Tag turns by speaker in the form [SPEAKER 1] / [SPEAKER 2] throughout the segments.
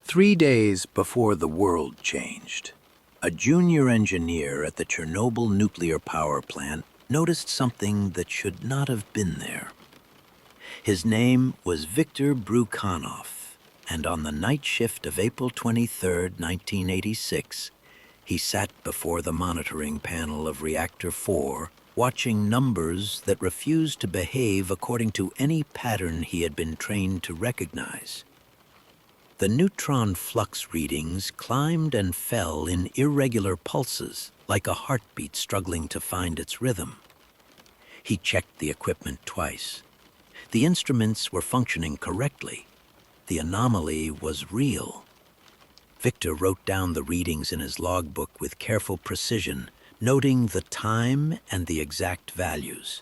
[SPEAKER 1] 3 days before the world changed, a junior engineer at the Chernobyl nuclear power plant noticed something that should not have been there. His name was Viktor Brukanov, and on the night shift of April 23, 1986, he sat before the monitoring panel of Reactor 4, watching numbers that refused to behave according to any pattern he had been trained to recognize. The neutron flux readings climbed and fell in irregular pulses, like a heartbeat struggling to find its rhythm. He checked the equipment twice. The instruments were functioning correctly. The anomaly was real. Victor wrote down the readings in his logbook with careful precision, noting the time and the exact values.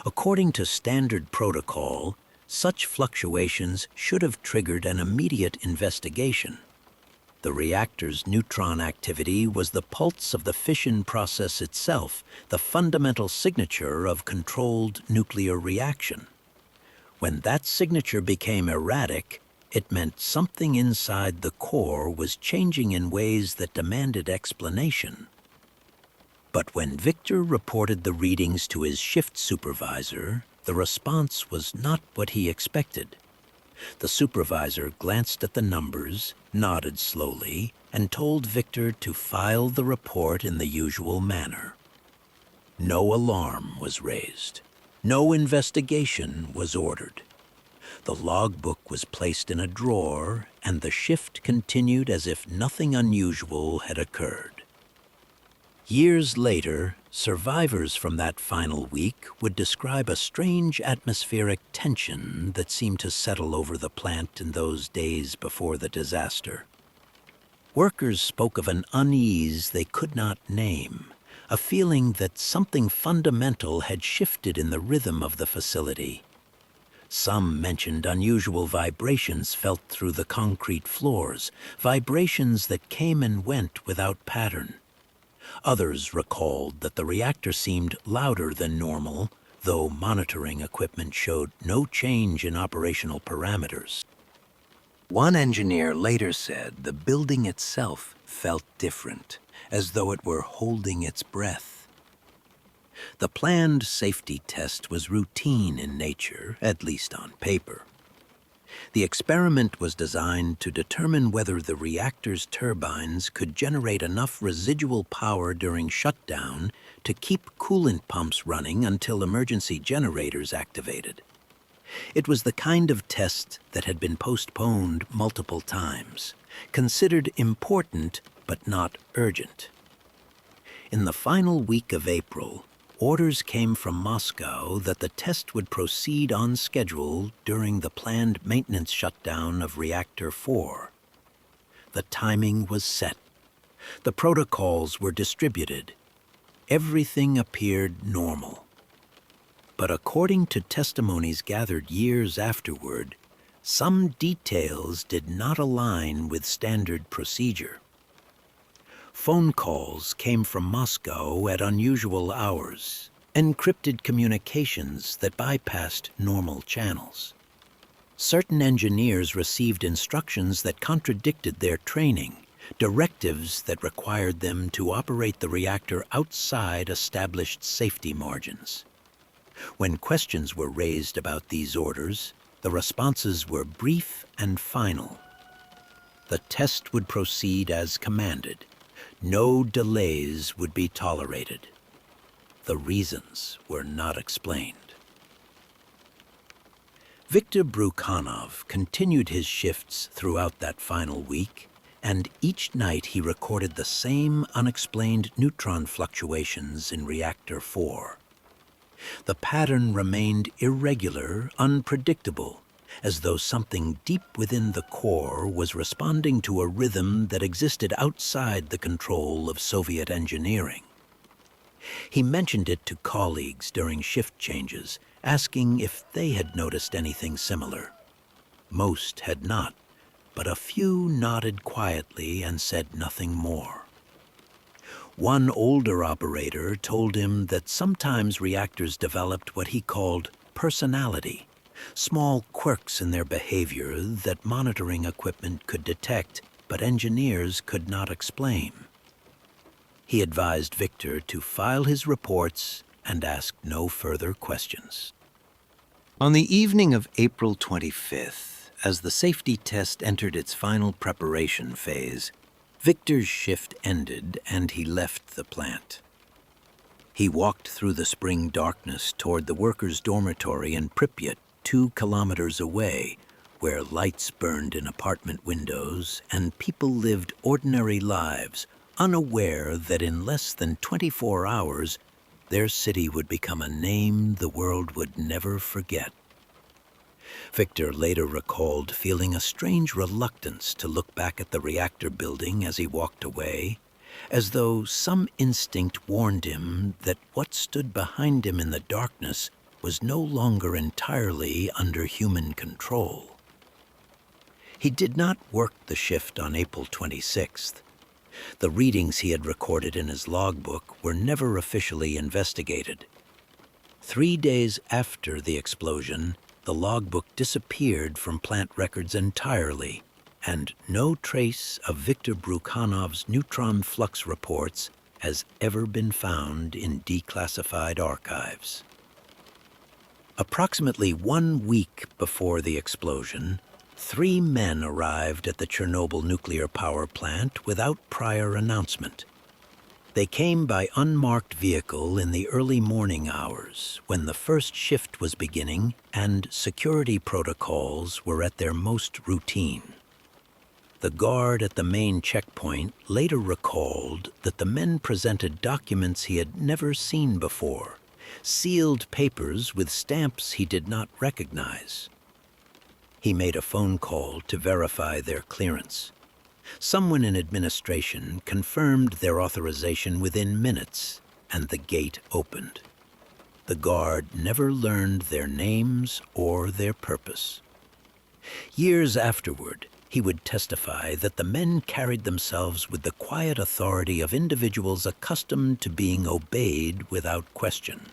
[SPEAKER 1] According to standard protocol, such fluctuations should have triggered an immediate investigation. The reactor's neutron activity was the pulse of the fission process itself, the fundamental signature of controlled nuclear reaction. When that signature became erratic, it meant something inside the core was changing in ways that demanded explanation. But when Victor reported the readings to his shift supervisor, the response was not what he expected. The supervisor glanced at the numbers, nodded slowly, and told Victor to file the report in the usual manner. No alarm was raised. No investigation was ordered. The logbook was placed in a drawer, and the shift continued as if nothing unusual had occurred. Years later, survivors from that final week would describe a strange atmospheric tension that seemed to settle over the plant in those days before the disaster. Workers spoke of an unease they could not name, a feeling that something fundamental had shifted in the rhythm of the facility. Some mentioned unusual vibrations felt through the concrete floors, vibrations that came and went without pattern. Others recalled that the reactor seemed louder than normal, though monitoring equipment showed no change in operational parameters. One engineer later said the building itself felt different, as though it were holding its breath. The planned safety test was routine in nature, at least on paper. The experiment was designed to determine whether the reactor's turbines could generate enough residual power during shutdown to keep coolant pumps running until emergency generators activated. It was the kind of test that had been postponed multiple times, considered important but not urgent. In the final week of April, orders came from Moscow that the test would proceed on schedule during the planned maintenance shutdown of Reactor 4. The timing was set. The protocols were distributed. Everything appeared normal. But according to testimonies gathered years afterward, some details did not align with standard procedure. Phone calls came from Moscow at unusual hours, encrypted communications that bypassed normal channels. Certain engineers received instructions that contradicted their training, directives that required them to operate the reactor outside established safety margins. When questions were raised about these orders, the responses were brief and final. The test would proceed as commanded. No delays would be tolerated. The reasons were not explained. Viktor Brukanov continued his shifts throughout that final week, and each night he recorded the same unexplained neutron fluctuations in Reactor 4. The pattern remained irregular, unpredictable, as though something deep within the core was responding to a rhythm that existed outside the control of Soviet engineering. He mentioned it to colleagues during shift changes, asking if they had noticed anything similar. Most had not, but a few nodded quietly and said nothing more. One older operator told him that sometimes reactors developed what he called personality, Small quirks in their behavior that monitoring equipment could detect, but engineers could not explain. He advised Victor to file his reports and ask no further questions. On the evening of April 25th, as the safety test entered its final preparation phase, Victor's shift ended and he left the plant. He walked through the spring darkness toward the workers' dormitory in Pripyat, 2 kilometers away, where lights burned in apartment windows and people lived ordinary lives, unaware that in less than 24 hours, their city would become a name the world would never forget. Victor later recalled feeling a strange reluctance to look back at the reactor building as he walked away, as though some instinct warned him that what stood behind him in the darkness was no longer entirely under human control. He did not work the shift on April 26th. The readings he had recorded in his logbook were never officially investigated. 3 days after the explosion, the logbook disappeared from plant records entirely, and no trace of Victor Brukanov's neutron flux reports has ever been found in declassified archives. Approximately 1 week before the explosion, 3 men arrived at the Chernobyl nuclear power plant without prior announcement. They came by unmarked vehicle in the early morning hours when the first shift was beginning and security protocols were at their most routine. The guard at the main checkpoint later recalled that the men presented documents he had never seen before, sealed papers with stamps he did not recognize. He made a phone call to verify their clearance. Someone in administration confirmed their authorization within minutes, and the gate opened. The guard never learned their names or their purpose. Years afterward, he would testify that the men carried themselves with the quiet authority of individuals accustomed to being obeyed without question.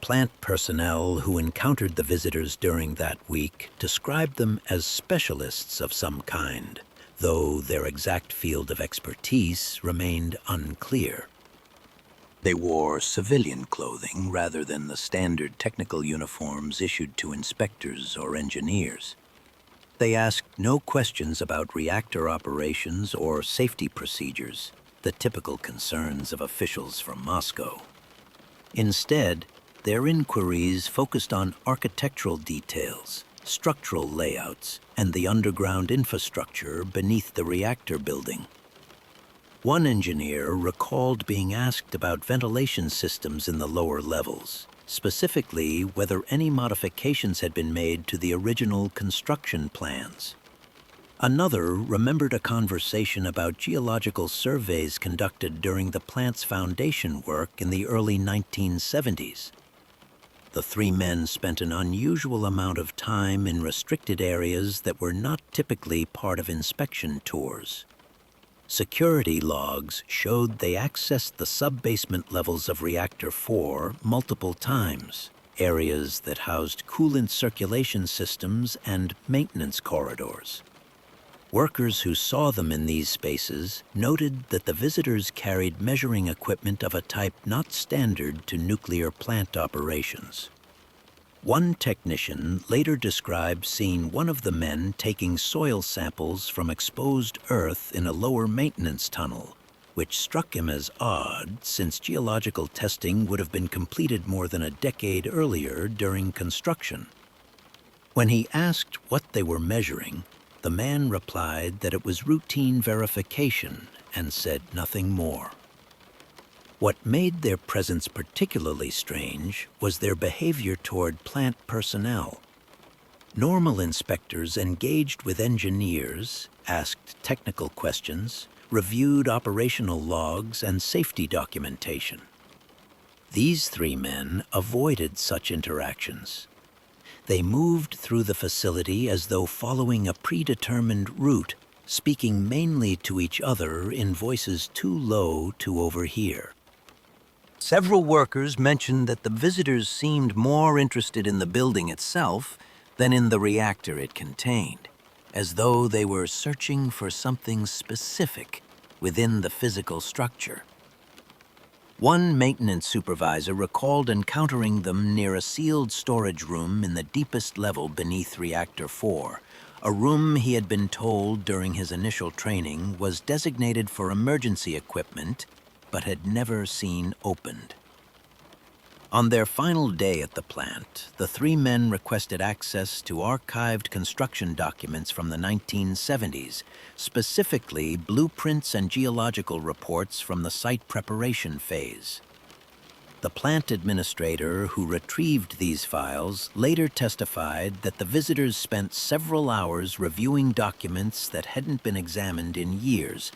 [SPEAKER 1] Plant personnel who encountered the visitors during that week described them as specialists of some kind, though their exact field of expertise remained unclear. They wore civilian clothing rather than the standard technical uniforms issued to inspectors or engineers. They asked no questions about reactor operations or safety procedures, the typical concerns of officials from Moscow. Instead, their inquiries focused on architectural details, structural layouts, and the underground infrastructure beneath the reactor building. One engineer recalled being asked about ventilation systems in the lower levels, specifically whether any modifications had been made to the original construction plans. Another remembered a conversation about geological surveys conducted during the plant's foundation work in the early 1970s. The 3 men spent an unusual amount of time in restricted areas that were not typically part of inspection tours. Security logs showed they accessed the sub-basement levels of Reactor 4 multiple times, areas that housed coolant circulation systems and maintenance corridors. Workers who saw them in these spaces noted that the visitors carried measuring equipment of a type not standard to nuclear plant operations. One technician later described seeing one of the men taking soil samples from exposed earth in a lower maintenance tunnel, which struck him as odd since geological testing would have been completed more than a decade earlier during construction. When he asked what they were measuring, the man replied that it was routine verification and said nothing more. What made their presence particularly strange was their behavior toward plant personnel. Normal inspectors engaged with engineers, asked technical questions, reviewed operational logs and safety documentation. These 3 men avoided such interactions. They moved through the facility as though following a predetermined route, speaking mainly to each other in voices too low to overhear. Several workers mentioned that the visitors seemed more interested in the building itself than in the reactor it contained, as though they were searching for something specific within the physical structure. One maintenance supervisor recalled encountering them near a sealed storage room in the deepest level beneath Reactor 4, a room he had been told during his initial training was designated for emergency equipment but had never seen opened. On their final day at the plant, the three men requested access to archived construction documents from the 1970s, specifically blueprints and geological reports from the site preparation phase. The plant administrator who retrieved these files later testified that the visitors spent several hours reviewing documents that hadn't been examined in years,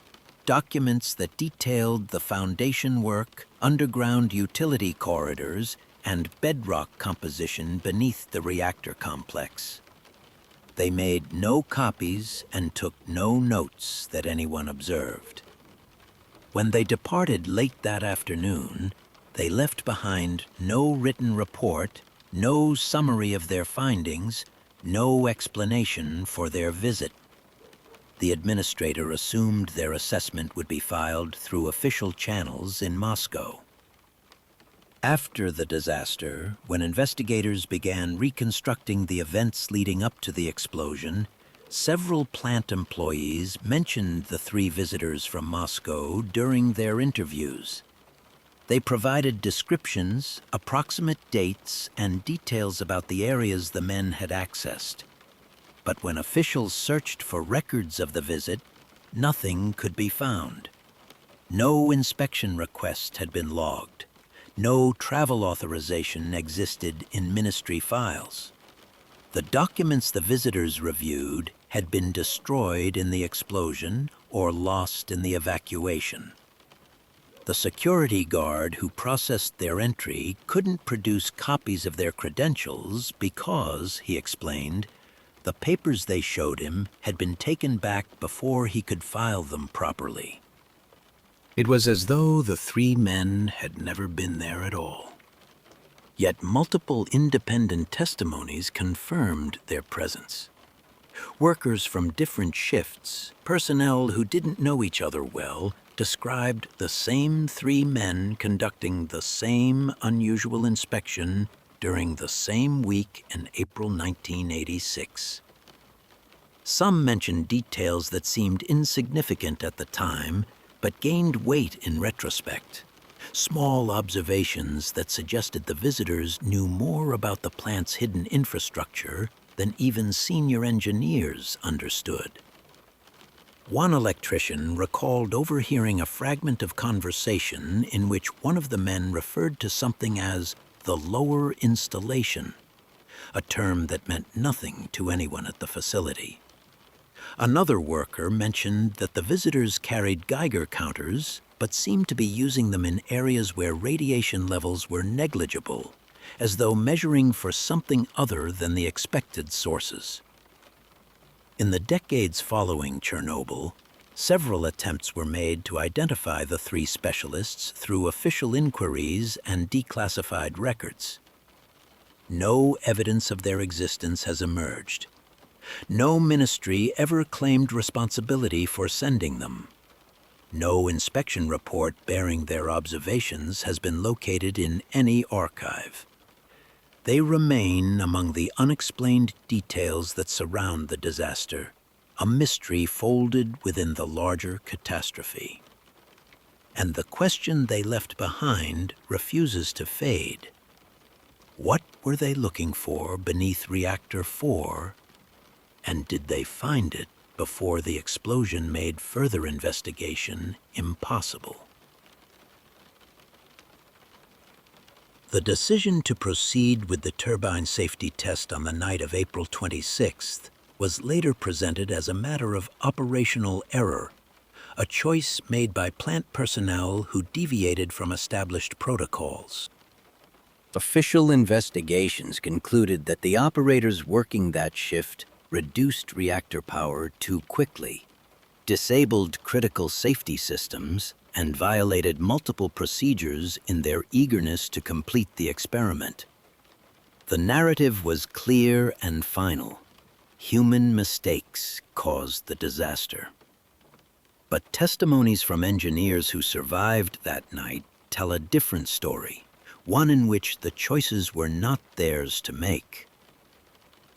[SPEAKER 1] documents that detailed the foundation work, underground utility corridors, and bedrock composition beneath the reactor complex. They made no copies and took no notes that anyone observed. When they departed late that afternoon, they left behind no written report, no summary of their findings, no explanation for their visit. The administrator assumed their assessment would be filed through official channels in Moscow. After the disaster, when investigators began reconstructing the events leading up to the explosion, several plant employees mentioned the three visitors from Moscow during their interviews. They provided descriptions, approximate dates, and details about the areas the men had accessed. But when officials searched for records of the visit, nothing could be found. No inspection request had been logged. No travel authorization existed in ministry files. The documents the visitors reviewed had been destroyed in the explosion or lost in the evacuation. The security guard who processed their entry couldn't produce copies of their credentials because, he explained, the papers they showed him had been taken back before he could file them properly. It was as though the three men had never been there at all. Yet multiple independent testimonies confirmed their presence. Workers from different shifts, personnel who didn't know each other well, described the same three men conducting the same unusual inspection during the same week in April 1986. Some mentioned details that seemed insignificant at the time, but gained weight in retrospect. Small observations that suggested the visitors knew more about the plant's hidden infrastructure than even senior engineers understood. One electrician recalled overhearing a fragment of conversation in which one of the men referred to something as the lower installation, a term that meant nothing to anyone at the facility. Another worker mentioned that the visitors carried Geiger counters, but seemed to be using them in areas where radiation levels were negligible, as though measuring for something other than the expected sources. In the decades following Chernobyl, several attempts were made to identify the three specialists through official inquiries and declassified records. No evidence of their existence has emerged. No ministry ever claimed responsibility for sending them. No inspection report bearing their observations has been located in any archive. They remain among the unexplained details that surround the disaster, a mystery folded within the larger catastrophe. And the question they left behind refuses to fade. What were they looking for beneath Reactor 4, and did they find it before the explosion made further investigation impossible? The decision to proceed with the turbine safety test on the night of April 26th was later presented as a matter of operational error, a choice made by plant personnel who deviated from established protocols. Official investigations concluded that the operators working that shift reduced reactor power too quickly. disabled critical safety systems, and violated multiple procedures in their eagerness to complete the experiment. The narrative was clear and final. Human mistakes caused the disaster. But testimonies from engineers who survived that night tell a different story, one in which the choices were not theirs to make.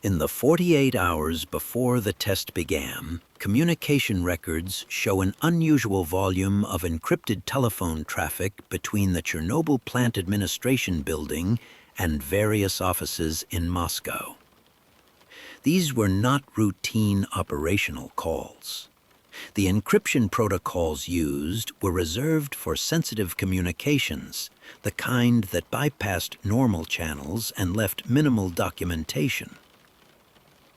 [SPEAKER 1] In the 48 hours before the test began, communication records show an unusual volume of encrypted telephone traffic between the Chernobyl Plant Administration Building and various offices in Moscow. These were not routine operational calls. The encryption protocols used were reserved for sensitive communications, the kind that bypassed normal channels and left minimal documentation.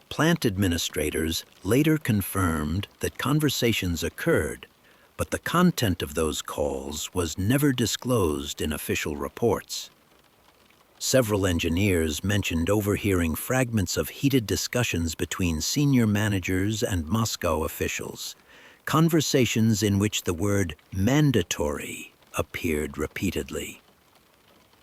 [SPEAKER 1] Plant administrators later confirmed that conversations occurred, but the content of those calls was never disclosed in official reports. Several engineers mentioned overhearing fragments of heated discussions between senior managers and Moscow officials, conversations in which the word mandatory appeared repeatedly.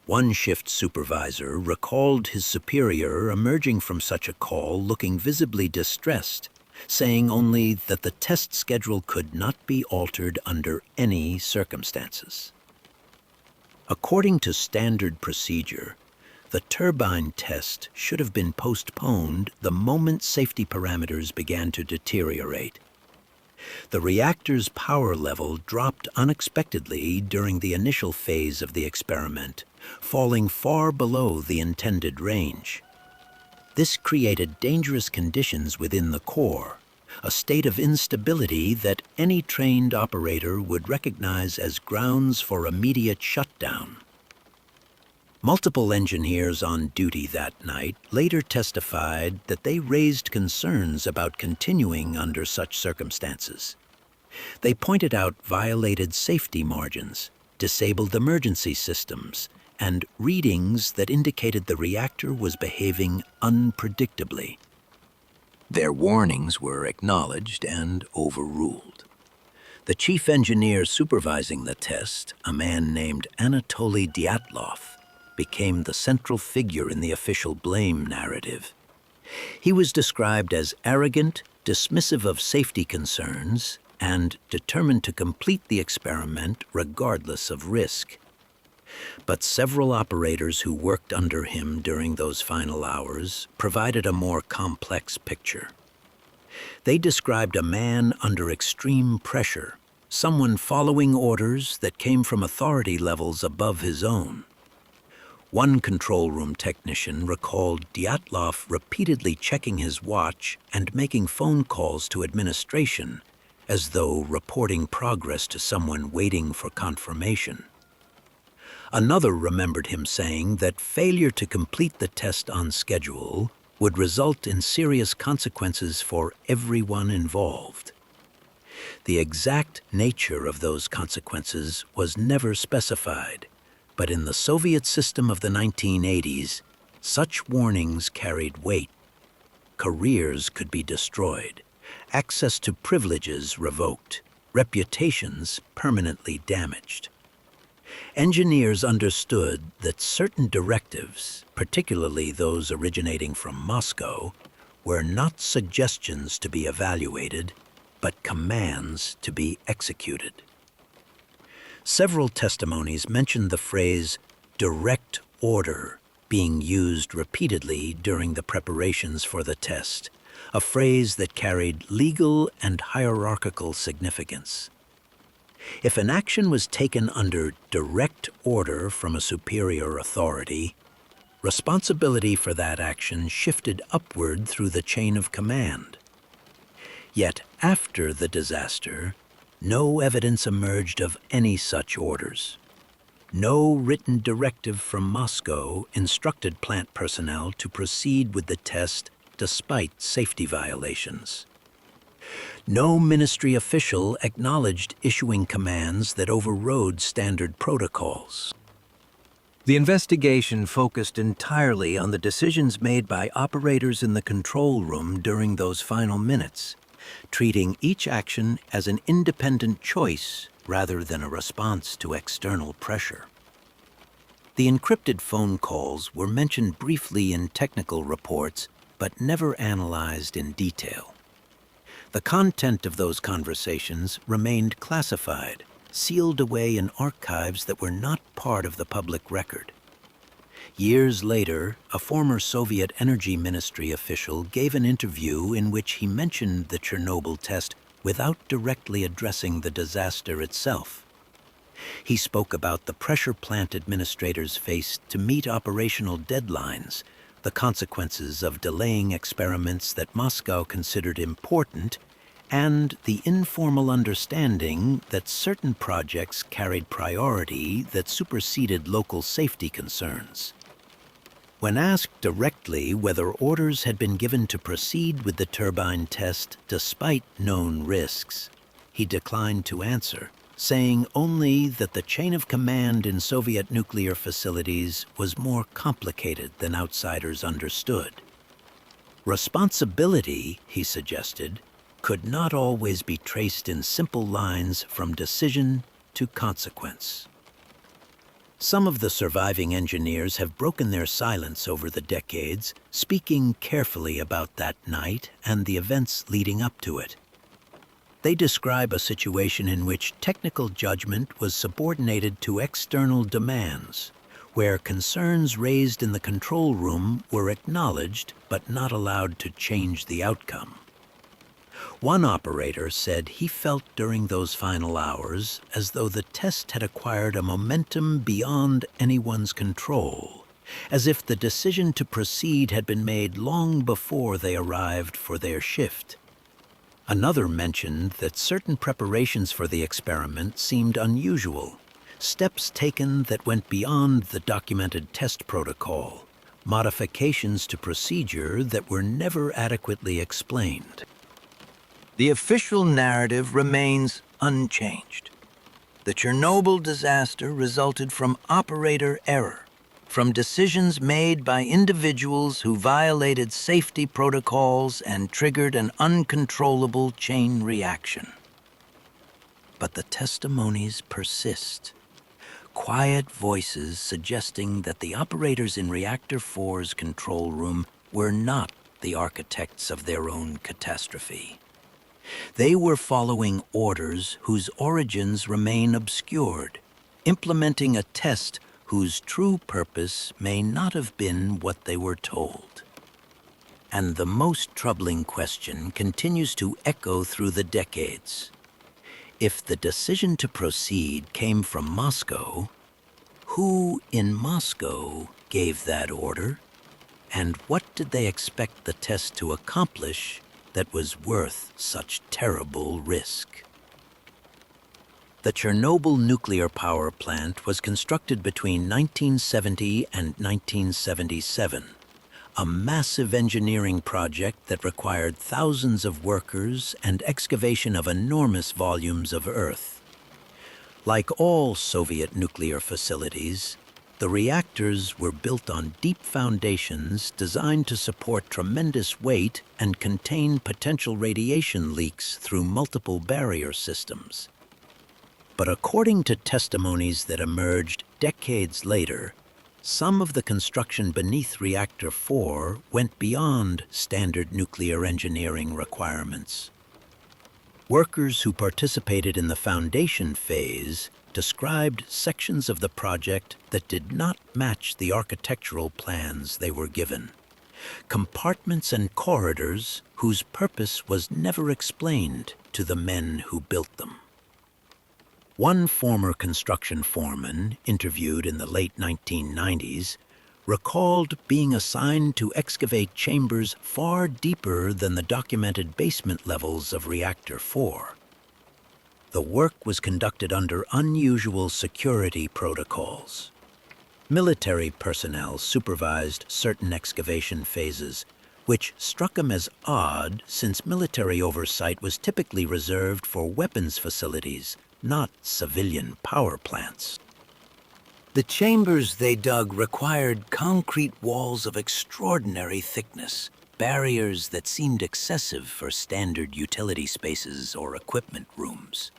[SPEAKER 1] One shift supervisor recalled his superior emerging from such a call looking visibly distressed, saying only that the test schedule could not be altered under any circumstances. According to standard procedure, the turbine test should have been postponed the moment safety parameters began to deteriorate. The reactor's power level dropped unexpectedly during the initial phase of the experiment, falling far below the intended range. This created dangerous conditions within the core, a state of instability that any trained operator would recognize as grounds for immediate shutdown. Multiple engineers on duty that night later testified that they raised concerns about continuing under such circumstances. They pointed out violated safety margins, disabled emergency systems, and readings that indicated the reactor was behaving unpredictably. Their warnings were acknowledged and overruled. The chief engineer supervising the test, a man named Anatoly Diatlov, became the central figure in the official blame narrative. He was described as arrogant, dismissive of safety concerns, and determined to complete the experiment regardless of risk. But several operators who worked under him during those final hours provided a more complex picture. They described a man under extreme pressure, someone following orders that came from authority levels above his own. One control room technician recalled Diatlov repeatedly checking his watch and making phone calls to administration, as though reporting progress to someone waiting for confirmation. Another remembered him saying that failure to complete the test on schedule would result in serious consequences for everyone involved. The exact nature of those consequences was never specified, but in the Soviet system of the 1980s, such warnings carried weight. Careers could be destroyed, access to privileges revoked, reputations permanently damaged. Engineers understood that certain directives, particularly those originating from Moscow, were not suggestions to be evaluated, but commands to be executed. Several testimonies mentioned the phrase direct order being used repeatedly during the preparations for the test, a phrase that carried legal and hierarchical significance. If an action was taken under direct order from a superior authority, responsibility for that action shifted upward through the chain of command. Yet after the disaster, no evidence emerged of any such orders. No written directive from Moscow instructed plant personnel to proceed with the test despite safety violations. No ministry official acknowledged issuing commands that overrode standard protocols. The investigation focused entirely on the decisions made by operators in the control room during those final minutes, treating each action as an independent choice rather than a response to external pressure. The encrypted phone calls were mentioned briefly in technical reports, but never analyzed in detail. The content of those conversations remained classified, sealed away in archives that were not part of the public record. Years later, a former Soviet Energy Ministry official gave an interview in which he mentioned the Chernobyl test without directly addressing the disaster itself. He spoke about the pressure plant administrators faced to meet operational deadlines, the consequences of delaying experiments that Moscow considered important, and the informal understanding that certain projects carried priority that superseded local safety concerns. When asked directly whether orders had been given to proceed with the turbine test despite known risks, he declined to answer, saying only that the chain of command in Soviet nuclear facilities was more complicated than outsiders understood. Responsibility, he suggested, could not always be traced in simple lines from decision to consequence. Some of the surviving engineers have broken their silence over the decades, speaking carefully about that night and the events leading up to it. They describe a situation in which technical judgment was subordinated to external demands, where concerns raised in the control room were acknowledged but not allowed to change the outcome. One operator said he felt during those final hours as though the test had acquired a momentum beyond anyone's control, as if the decision to proceed had been made long before they arrived for their shift. Another mentioned that certain preparations for the experiment seemed unusual, steps taken that went beyond the documented test protocol, modifications to procedure that were never adequately explained. The official narrative remains unchanged. The Chernobyl disaster resulted from operator error, from decisions made by individuals who violated safety protocols and triggered an uncontrollable chain reaction. But the testimonies persist. Quiet voices suggesting that the operators in Reactor 4's control room were not the architects of their own catastrophe. They were following orders whose origins remain obscured, implementing a test whose true purpose may not have been what they were told. And the most troubling question continues to echo through the decades. If the decision to proceed came from Moscow, who in Moscow gave that order? And what did they expect the test to accomplish that was worth such terrible risk? The Chernobyl nuclear power plant was constructed between 1970 and 1977, a massive engineering project that required thousands of workers and excavation of enormous volumes of earth. Like all Soviet nuclear facilities, the reactors were built on deep foundations designed to support tremendous weight and contain potential radiation leaks through multiple barrier systems. But according to testimonies that emerged decades later, some of the construction beneath Reactor 4 went beyond standard nuclear engineering requirements. Workers who participated in the foundation phase described sections of the project that did not match the architectural plans they were given. Compartments and corridors whose purpose was never explained to the men who built them. One former construction foreman, interviewed in the late 1990s, recalled being assigned to excavate chambers far deeper than the documented basement levels of Reactor 4. The work was conducted under unusual security protocols. Military personnel supervised certain excavation phases, which struck him as odd since military oversight was typically reserved for weapons facilities, not civilian power plants. The chambers they dug required concrete walls of extraordinary thickness, barriers that seemed excessive for standard utility spaces or equipment rooms.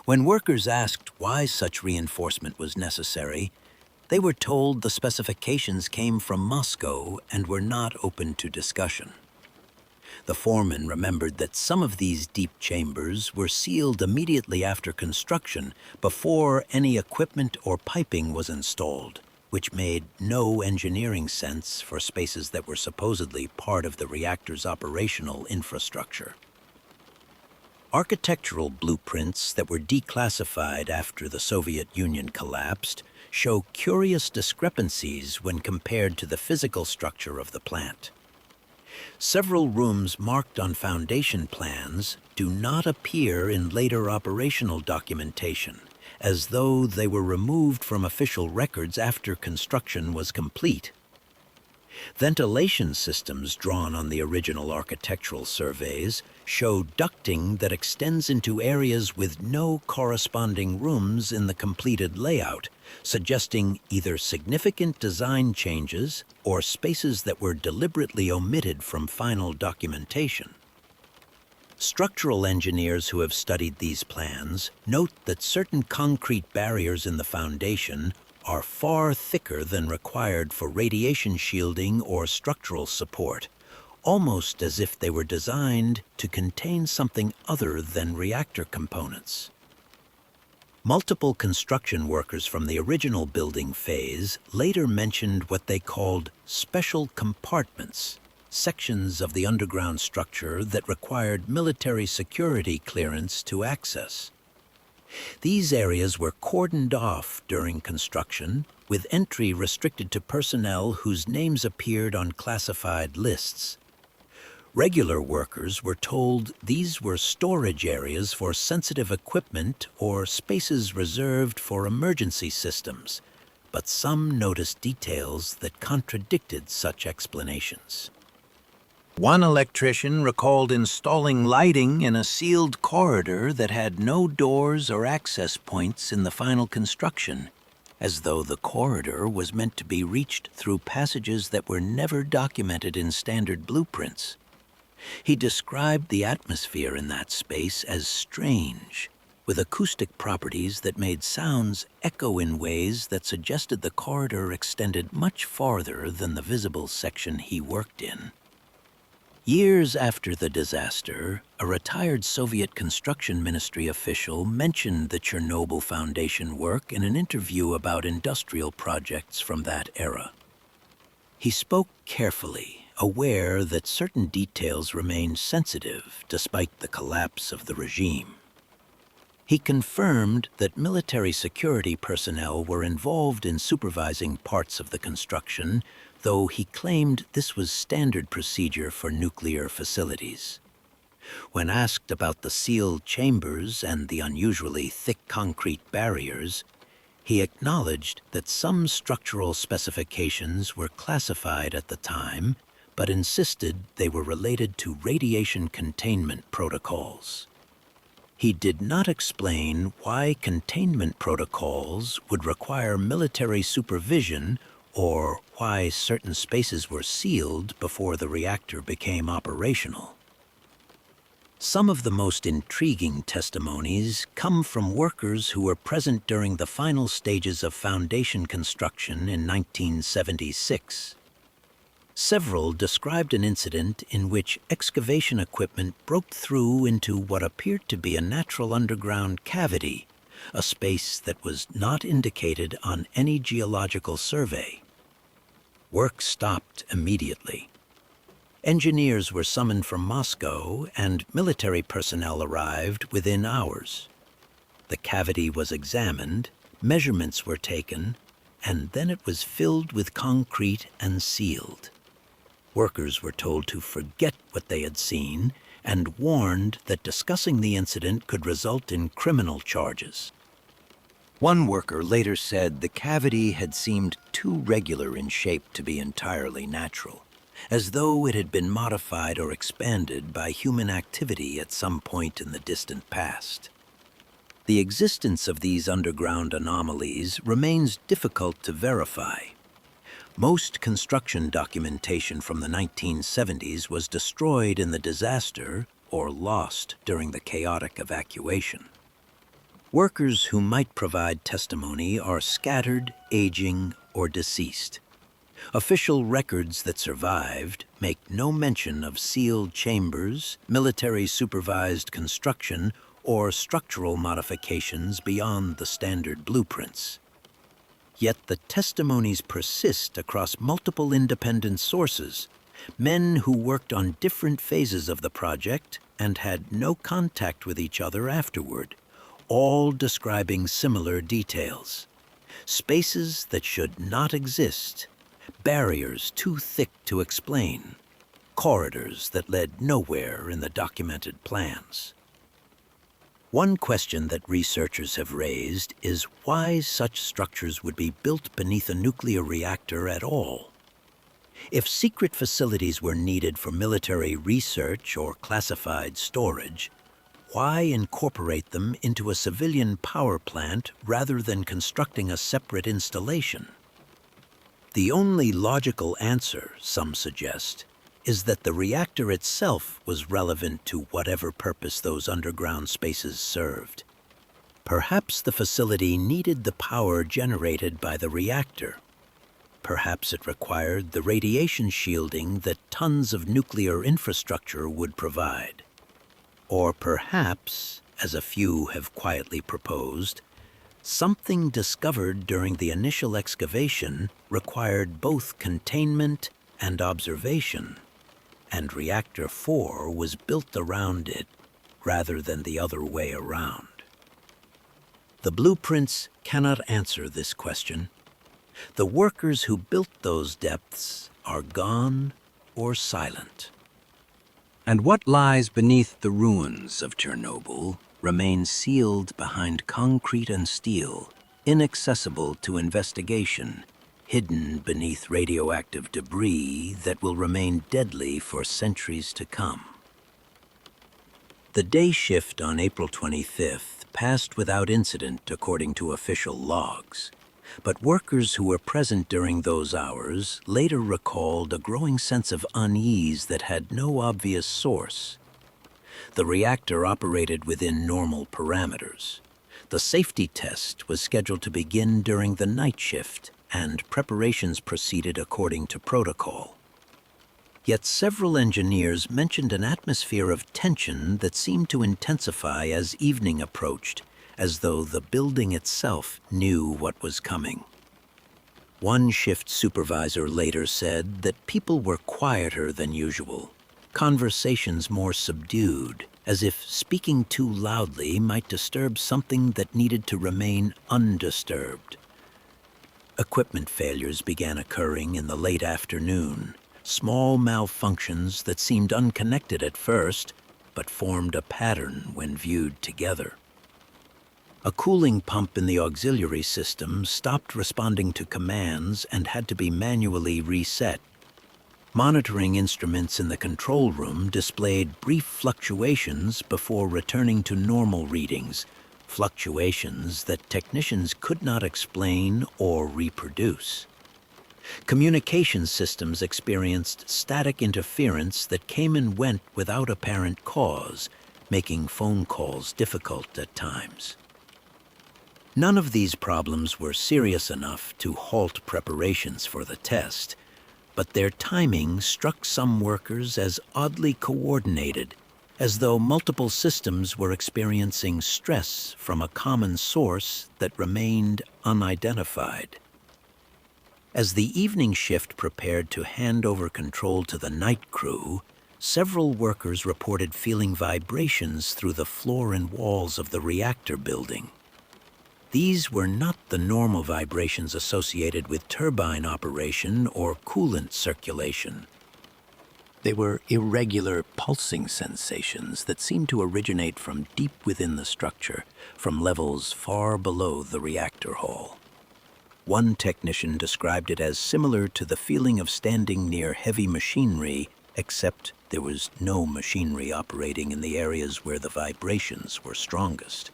[SPEAKER 1] When workers asked why such reinforcement was necessary, they were told the specifications came from Moscow and were not open to discussion. The foreman remembered that some of these deep chambers were sealed immediately after construction, before any equipment or piping was installed, which made no engineering sense for spaces that were supposedly part of the reactor's operational infrastructure. Architectural blueprints that were declassified after the Soviet Union collapsed show curious discrepancies when compared to the physical structure of the plant. Several rooms marked on foundation plans do not appear in later operational documentation, as though they were removed from official records after construction was complete. Ventilation systems drawn on the original architectural surveys show ducting that extends into areas with no corresponding rooms in the completed layout, suggesting either significant design changes or spaces that were deliberately omitted from final documentation. Structural engineers who have studied these plans note that certain concrete barriers in the foundation are far thicker than required for radiation shielding or structural support, almost as if they were designed to contain something other than reactor components. Multiple construction workers from the original building phase later mentioned what they called special compartments, sections of the underground structure that required military security clearance to access. These areas were cordoned off during construction, with entry restricted to personnel whose names appeared on classified lists. Regular workers were told these were storage areas for sensitive equipment or spaces reserved for emergency systems, but some noticed details that contradicted such explanations. One electrician recalled installing lighting in a sealed corridor that had no doors or access points in the final construction, as though the corridor was meant to be reached through passages that were never documented in standard blueprints. He described the atmosphere in that space as strange, with acoustic properties that made sounds echo in ways that suggested the corridor extended much farther than the visible section he worked in. Years after the disaster, a retired Soviet construction ministry official mentioned the Chernobyl Foundation work in an interview about industrial projects from that era. He spoke carefully, aware that certain details remained sensitive despite the collapse of the regime. He confirmed that military security personnel were involved in supervising parts of the construction, though he claimed this was standard procedure for nuclear facilities. When asked about the sealed chambers and the unusually thick concrete barriers, he acknowledged that some structural specifications were classified at the time, but insisted they were related to radiation containment protocols. He did not explain why containment protocols would require military supervision or why certain spaces were sealed before the reactor became operational. Some of the most intriguing testimonies come from workers who were present during the final stages of foundation construction in 1976. Several described an incident in which excavation equipment broke through into what appeared to be a natural underground cavity, a space that was not indicated on any geological survey. Work stopped immediately. Engineers were summoned from Moscow, and military personnel arrived within hours. The cavity was examined, measurements were taken, and then it was filled with concrete and sealed. Workers were told to forget what they had seen and warned that discussing the incident could result in criminal charges. One worker later said the cavity had seemed too regular in shape to be entirely natural, as though it had been modified or expanded by human activity at some point in the distant past. The existence of these underground anomalies remains difficult to verify. Most construction documentation from the 1970s was destroyed in the disaster or lost during the chaotic evacuation. Workers who might provide testimony are scattered, aging, or deceased. Official records that survived make no mention of sealed chambers, military supervised construction, or structural modifications beyond the standard blueprints. Yet the testimonies persist across multiple independent sources, men who worked on different phases of the project and had no contact with each other afterward, all describing similar details. Spaces that should not exist, barriers too thick to explain, corridors that led nowhere in the documented plans. One question that researchers have raised is why such structures would be built beneath a nuclear reactor at all. If secret facilities were needed for military research or classified storage, why incorporate them into a civilian power plant rather than constructing a separate installation? The only logical answer, some suggest, is that the reactor itself was relevant to whatever purpose those underground spaces served. Perhaps the facility needed the power generated by the reactor. Perhaps it required the radiation shielding that tons of nuclear infrastructure would provide. Or perhaps, as a few have quietly proposed, something discovered during the initial excavation required both containment and observation, and Reactor 4 was built around it rather than the other way around. The blueprints cannot answer this question. The workers who built those depths are gone or silent. And what lies beneath the ruins of Chernobyl remains sealed behind concrete and steel, inaccessible to investigation, hidden beneath radioactive debris that will remain deadly for centuries to come. The day shift on April 25th passed without incident according to official logs, but workers who were present during those hours later recalled a growing sense of unease that had no obvious source. The reactor operated within normal parameters. The safety test was scheduled to begin during the night shift, and preparations proceeded according to protocol. Yet several engineers mentioned an atmosphere of tension that seemed to intensify as evening approached, as though the building itself knew what was coming. One shift supervisor later said that people were quieter than usual, conversations more subdued, as if speaking too loudly might disturb something that needed to remain undisturbed. Equipment failures began occurring in the late afternoon, small malfunctions that seemed unconnected at first, but formed a pattern when viewed together. A cooling pump in the auxiliary system stopped responding to commands and had to be manually reset. Monitoring instruments in the control room displayed brief fluctuations before returning to normal readings, fluctuations that technicians could not explain or reproduce. Communication systems experienced static interference that came and went without apparent cause, making phone calls difficult at times. None of these problems were serious enough to halt preparations for the test, but their timing struck some workers as oddly coordinated, as though multiple systems were experiencing stress from a common source that remained unidentified. As the evening shift prepared to hand over control to the night crew, several workers reported feeling vibrations through the floor and walls of the reactor building. These were not the normal vibrations associated with turbine operation or coolant circulation. They were irregular, pulsing sensations that seemed to originate from deep within the structure, from levels far below the reactor hall. One technician described it as similar to the feeling of standing near heavy machinery, except there was no machinery operating in the areas where the vibrations were strongest.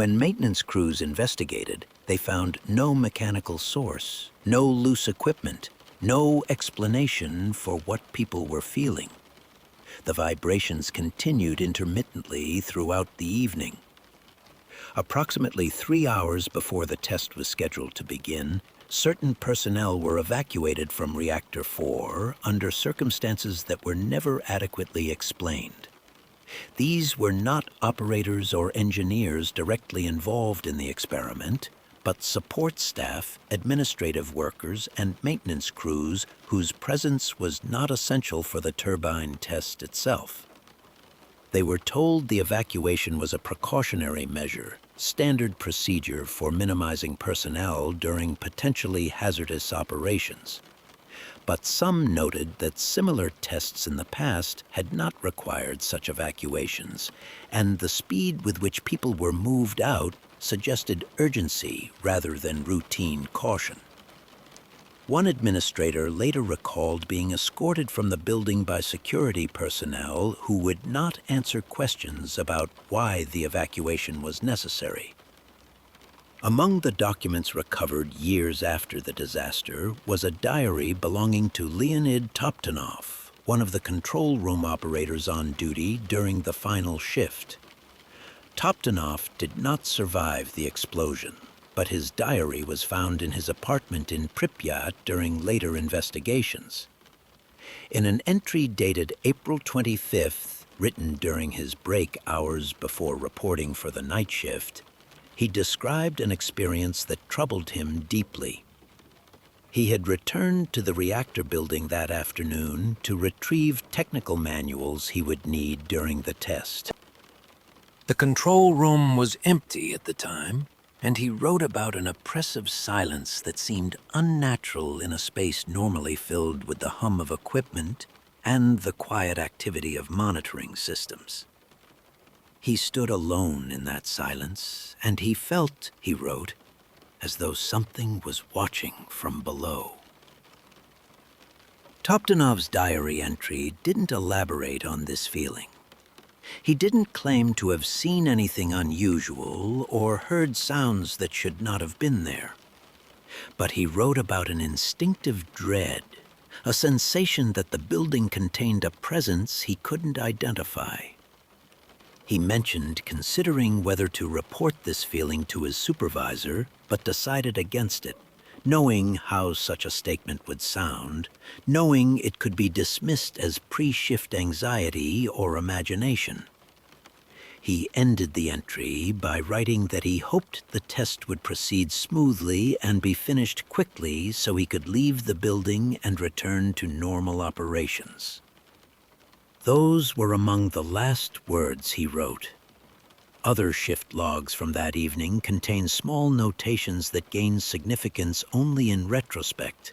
[SPEAKER 1] When maintenance crews investigated, they found no mechanical source, no loose equipment, no explanation for what people were feeling. The vibrations continued intermittently throughout the evening. Approximately 3 hours before the test was scheduled to begin, certain personnel were evacuated from Reactor 4 under circumstances that were never adequately explained. These were not operators or engineers directly involved in the experiment, but support staff, administrative workers, and maintenance crews whose presence was not essential for the turbine test itself. They were told the evacuation was a precautionary measure, standard procedure for minimizing personnel during potentially hazardous operations. But some noted that similar tests in the past had not required such evacuations, and the speed with which people were moved out suggested urgency rather than routine caution. One administrator later recalled being escorted from the building by security personnel who would not answer questions about why the evacuation was necessary. Among the documents recovered years after the disaster was a diary belonging to Leonid Toptunov, one of the control room operators on duty during the final shift. Toptunov did not survive the explosion, but his diary was found in his apartment in Pripyat during later investigations. In an entry dated April 25th, written during his break hours before reporting for the night shift, he described an experience that troubled him deeply. He had returned to the reactor building that afternoon to retrieve technical manuals he would need during the test. The control room was empty at the time, and he wrote about an oppressive silence that seemed unnatural in a space normally filled with the hum of equipment and the quiet activity of monitoring systems. He stood alone in that silence, and he felt, he wrote, as though something was watching from below. Toptunov's diary entry didn't elaborate on this feeling. He didn't claim to have seen anything unusual or heard sounds that should not have been there. But he wrote about an instinctive dread, a sensation that the building contained a presence he couldn't identify. He mentioned considering whether to report this feeling to his supervisor, but decided against it, knowing how such a statement would sound, knowing it could be dismissed as pre-shift anxiety or imagination. He ended the entry by writing that he hoped the test would proceed smoothly and be finished quickly so he could leave the building and return to normal operations. Those were among the last words he wrote. Other shift logs from that evening contain small notations that gain significance only in retrospect.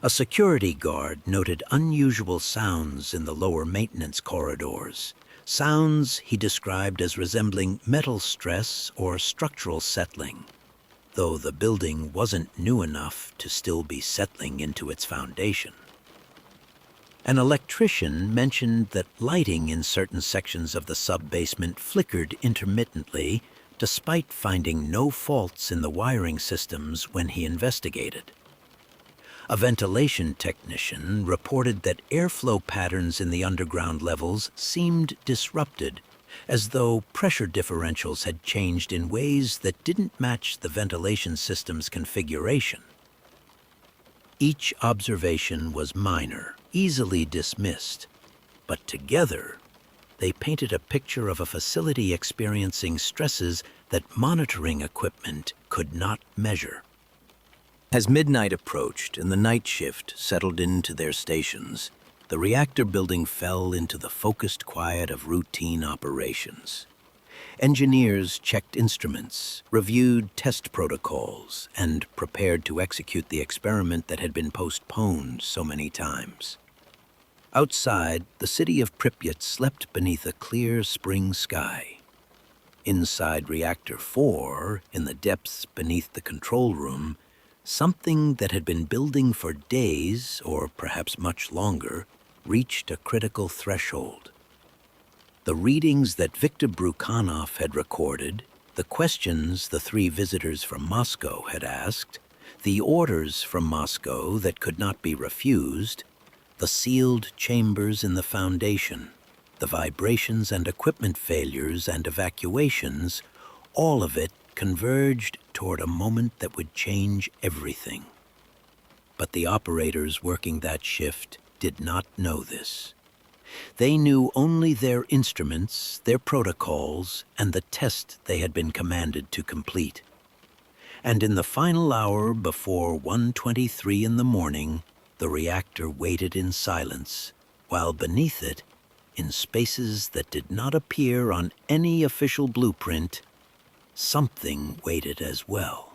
[SPEAKER 1] A security guard noted unusual sounds in the lower maintenance corridors, sounds he described as resembling metal stress or structural settling, though the building wasn't new enough to still be settling into its foundation. An electrician mentioned that lighting in certain sections of the sub-basement flickered intermittently, despite finding no faults in the wiring systems when he investigated. A ventilation technician reported that airflow patterns in the underground levels seemed disrupted, as though pressure differentials had changed in ways that didn't match the ventilation system's configuration. Each observation was minor, easily dismissed, but together they painted a picture of a facility experiencing stresses that monitoring equipment could not measure. As midnight approached and the night shift settled into their stations, the reactor building fell into the focused quiet of routine operations. Engineers checked instruments, reviewed test protocols, and prepared to execute the experiment that had been postponed so many times. Outside, the city of Pripyat slept beneath a clear spring sky. Inside Reactor 4, in the depths beneath the control room, something that had been building for days, or perhaps much longer, reached a critical threshold. The readings that Victor Brukanov had recorded, The questions the three visitors from Moscow had asked, the orders from Moscow that could not be refused, the sealed chambers in the foundation, the vibrations and equipment failures and evacuations, all of it converged toward a moment that would change everything. But the operators working that shift did not know this. They knew only their instruments, their protocols, and the test they had been commanded to complete. And in the final hour before 1:23 in the morning, the reactor waited in silence, while beneath it, in spaces that did not appear on any official blueprint, something waited as well.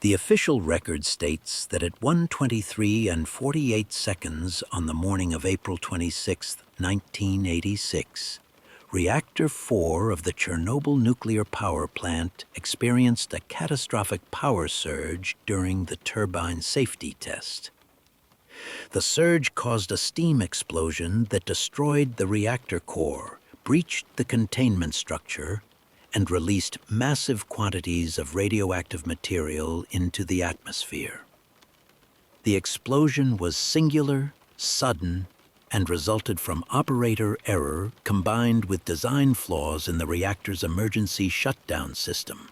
[SPEAKER 1] The official record states that at 1:23 and 48 seconds on the morning of April 26, 1986, Reactor 4 of the Chernobyl nuclear power plant experienced a catastrophic power surge during the turbine safety test. The surge caused a steam explosion that destroyed the reactor core, breached the containment structure, and released massive quantities of radioactive material into the atmosphere. The explosion was singular, sudden, and resulted from operator error combined with design flaws in the reactor's emergency shutdown system.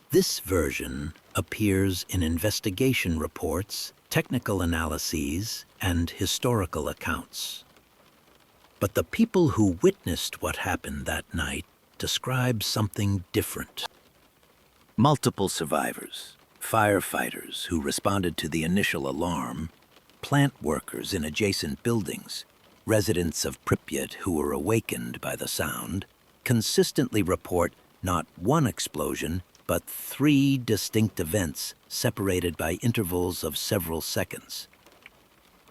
[SPEAKER 1] This version appears in investigation reports, technical analyses, and historical accounts. But the people who witnessed what happened that night describe something different. Multiple survivors, firefighters who responded to the initial alarm, plant workers in adjacent buildings, residents of Pripyat who were awakened by the sound, consistently report not one explosion, but 3 distinct events separated by intervals of several seconds.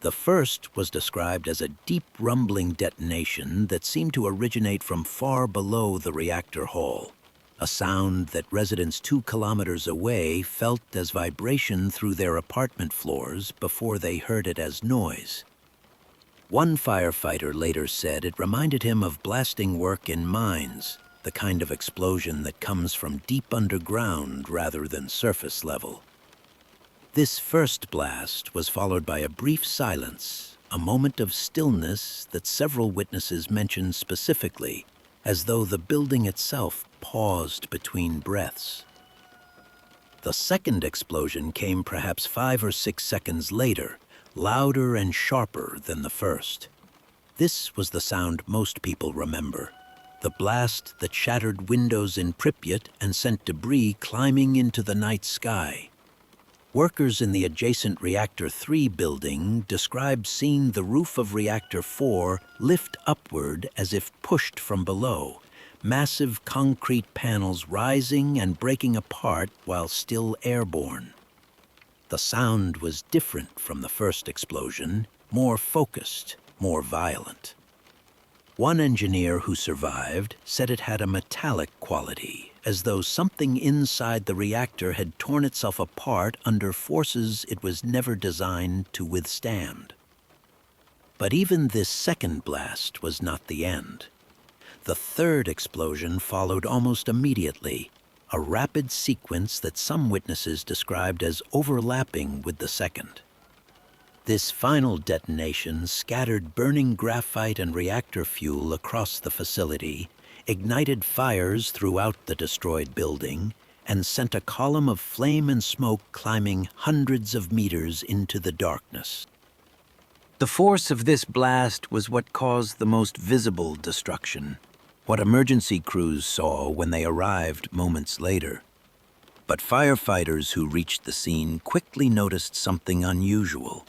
[SPEAKER 1] The first was described as a deep rumbling detonation that seemed to originate from far below the reactor hall, a sound that residents 2 kilometers away felt as vibration through their apartment floors before they heard it as noise. One firefighter later said it reminded him of blasting work in mines, the kind of explosion that comes from deep underground rather than surface level. This first blast was followed by a brief silence, a moment of stillness that several witnesses mentioned specifically, as though the building itself paused between breaths. The second explosion came perhaps 5 or 6 seconds later, louder and sharper than the first. This was the sound most people remember, the blast that shattered windows in Pripyat and sent debris climbing into the night sky. Workers in the adjacent Reactor 3 building described seeing the roof of Reactor 4 lift upward as if pushed from below, massive concrete panels rising and breaking apart while still airborne. The sound was different from the first explosion, more focused, more violent. One engineer who survived said it had a metallic quality, as though something inside the reactor had torn itself apart under forces it was never designed to withstand. But even this second blast was not the end. The third explosion followed almost immediately, a rapid sequence that some witnesses described as overlapping with the second. This final detonation scattered burning graphite and reactor fuel across the facility, ignited fires throughout the destroyed building, and sent a column of flame and smoke climbing hundreds of meters into the darkness. The force of this blast was what caused the most visible destruction, what emergency crews saw when they arrived moments later. But firefighters who reached the scene quickly noticed something unusual.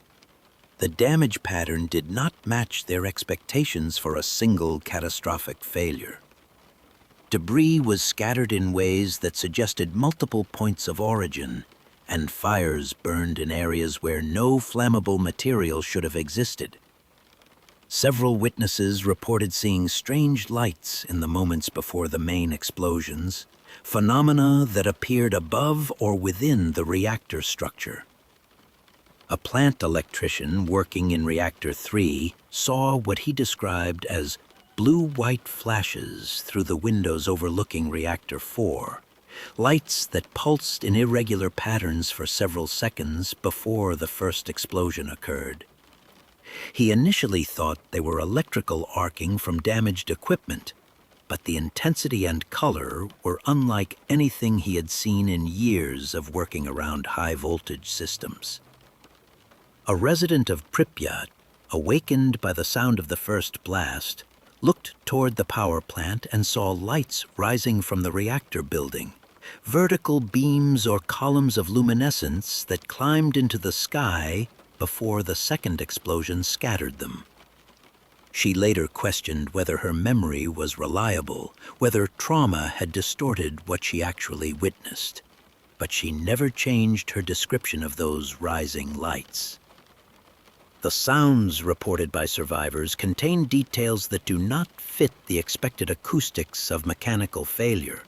[SPEAKER 1] The damage pattern did not match their expectations for a single catastrophic failure. Debris was scattered in ways that suggested multiple points of origin, and fires burned in areas where no flammable material should have existed. Several witnesses reported seeing strange lights in the moments before the main explosions, phenomena that appeared above or within the reactor structure. A plant electrician working in Reactor 3 saw what he described as blue-white flashes through the windows overlooking Reactor 4, lights that pulsed in irregular patterns for several seconds before the first explosion occurred. He initially thought they were electrical arcing from damaged equipment, but the intensity and color were unlike anything he had seen in years of working around high-voltage systems. A resident of Pripyat, awakened by the sound of the first blast, looked toward the power plant and saw lights rising from the reactor building, vertical beams or columns of luminescence that climbed into the sky before the second explosion scattered them. She later questioned whether her memory was reliable, whether trauma had distorted what she actually witnessed, but she never changed her description of those rising lights. The sounds reported by survivors contain details that do not fit the expected acoustics of mechanical failure.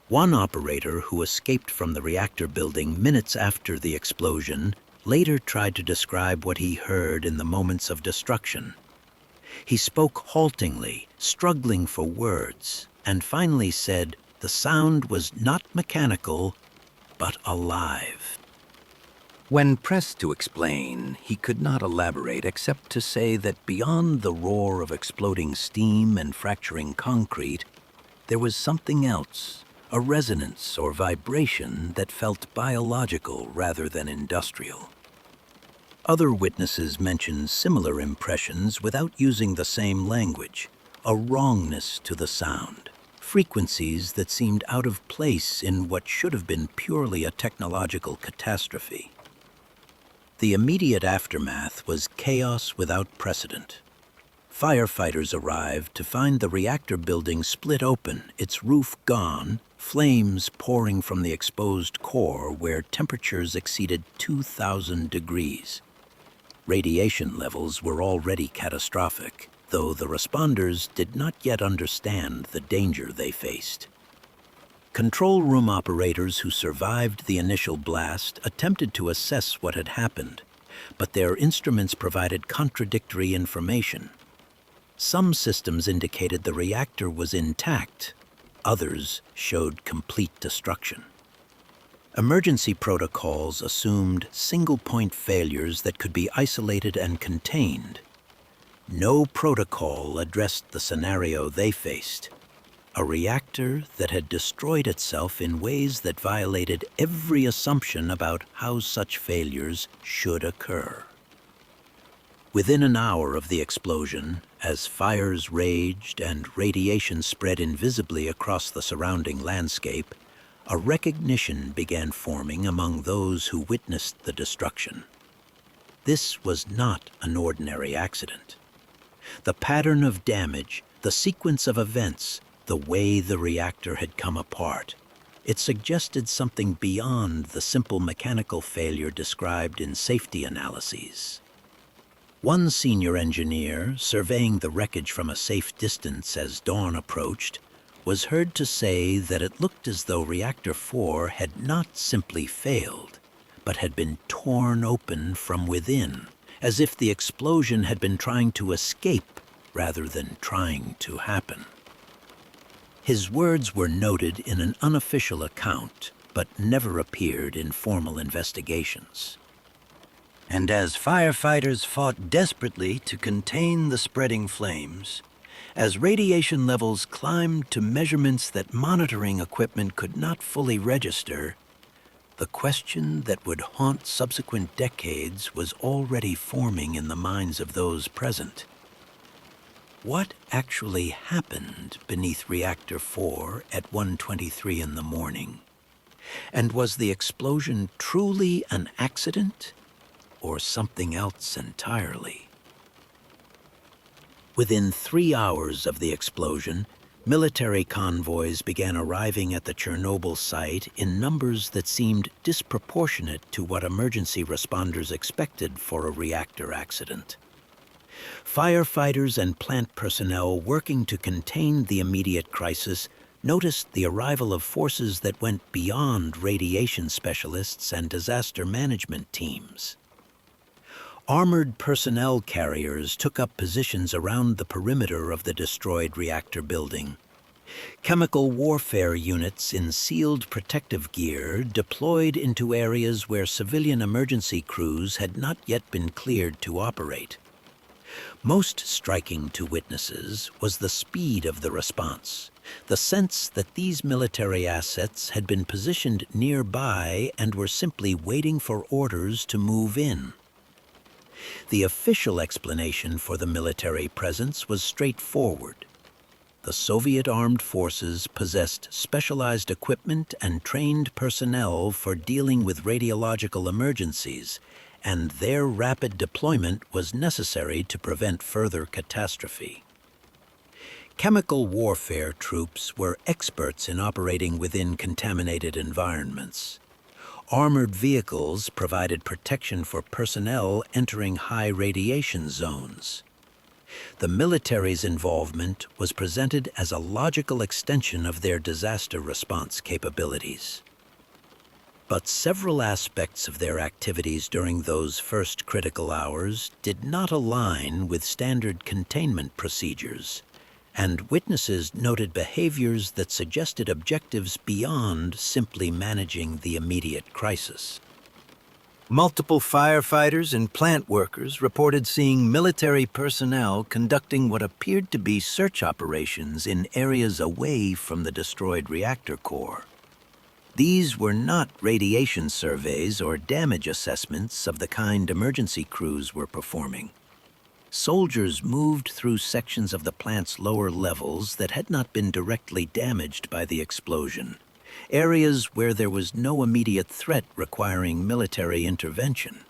[SPEAKER 1] One operator who escaped from the reactor building minutes after the explosion later tried to describe what he heard in the moments of destruction. He spoke haltingly, struggling for words, and finally said the sound was not mechanical, but alive. When pressed to explain, he could not elaborate except to say that beyond the roar of exploding steam and fracturing concrete, there was something else, a resonance or vibration that felt biological rather than industrial. Other witnesses mentioned similar impressions without using the same language, a wrongness to the sound, frequencies that seemed out of place in what should have been purely a technological catastrophe. The immediate aftermath was chaos without precedent. Firefighters arrived to find the reactor building split open, its roof gone, flames pouring from the exposed core where temperatures exceeded 2,000 degrees. Radiation levels were already catastrophic, though the responders did not yet understand the danger they faced. Control room operators who survived the initial blast attempted to assess what had happened, but their instruments provided contradictory information. Some systems indicated the reactor was intact, others showed complete destruction. Emergency protocols assumed single-point failures that could be isolated and contained. No protocol addressed the scenario they faced, a reactor that had destroyed itself in ways that violated every assumption about how such failures should occur. Within an hour of the explosion, as fires raged and radiation spread invisibly across the surrounding landscape, a recognition began forming among those who witnessed the destruction. This was not an ordinary accident. The pattern of damage, the sequence of events, the way the reactor had come apart, it suggested something beyond the simple mechanical failure described in safety analyses. One senior engineer, surveying the wreckage from a safe distance as dawn approached, was heard to say that it looked as though Reactor 4 had not simply failed, but had been torn open from within, as if the explosion had been trying to escape rather than trying to happen. His words were noted in an unofficial account, but never appeared in formal investigations. And as firefighters fought desperately to contain the spreading flames, as radiation levels climbed to measurements that monitoring equipment could not fully register, the question that would haunt subsequent decades was already forming in the minds of those present. What actually happened beneath Reactor 4 at 1:23 in the morning? And was the explosion truly an accident or something else entirely? Within 3 hours of the explosion, military convoys began arriving at the Chernobyl site in numbers that seemed disproportionate to what emergency responders expected for a reactor accident. Firefighters and plant personnel working to contain the immediate crisis noticed the arrival of forces that went beyond radiation specialists and disaster management teams. Armored personnel carriers took up positions around the perimeter of the destroyed reactor building. Chemical warfare units in sealed protective gear deployed into areas where civilian emergency crews had not yet been cleared to operate. Most striking to witnesses was the speed of the response, the sense that these military assets had been positioned nearby and were simply waiting for orders to move in. The official explanation for the military presence was straightforward. The Soviet armed forces possessed specialized equipment and trained personnel for dealing with radiological emergencies, and their rapid deployment was necessary to prevent further catastrophe. Chemical warfare troops were experts in operating within contaminated environments. Armored vehicles provided protection for personnel entering high radiation zones. The military's involvement was presented as a logical extension of their disaster response capabilities. But several aspects of their activities during those first critical hours did not align with standard containment procedures, and witnesses noted behaviors that suggested objectives beyond simply managing the immediate crisis. Multiple firefighters and plant workers reported seeing military personnel conducting what appeared to be search operations in areas away from the destroyed reactor core. These were not radiation surveys or damage assessments of the kind emergency crews were performing. Soldiers moved through sections of the plant's lower levels that had not been directly damaged by the explosion, areas where there was no immediate threat requiring military intervention.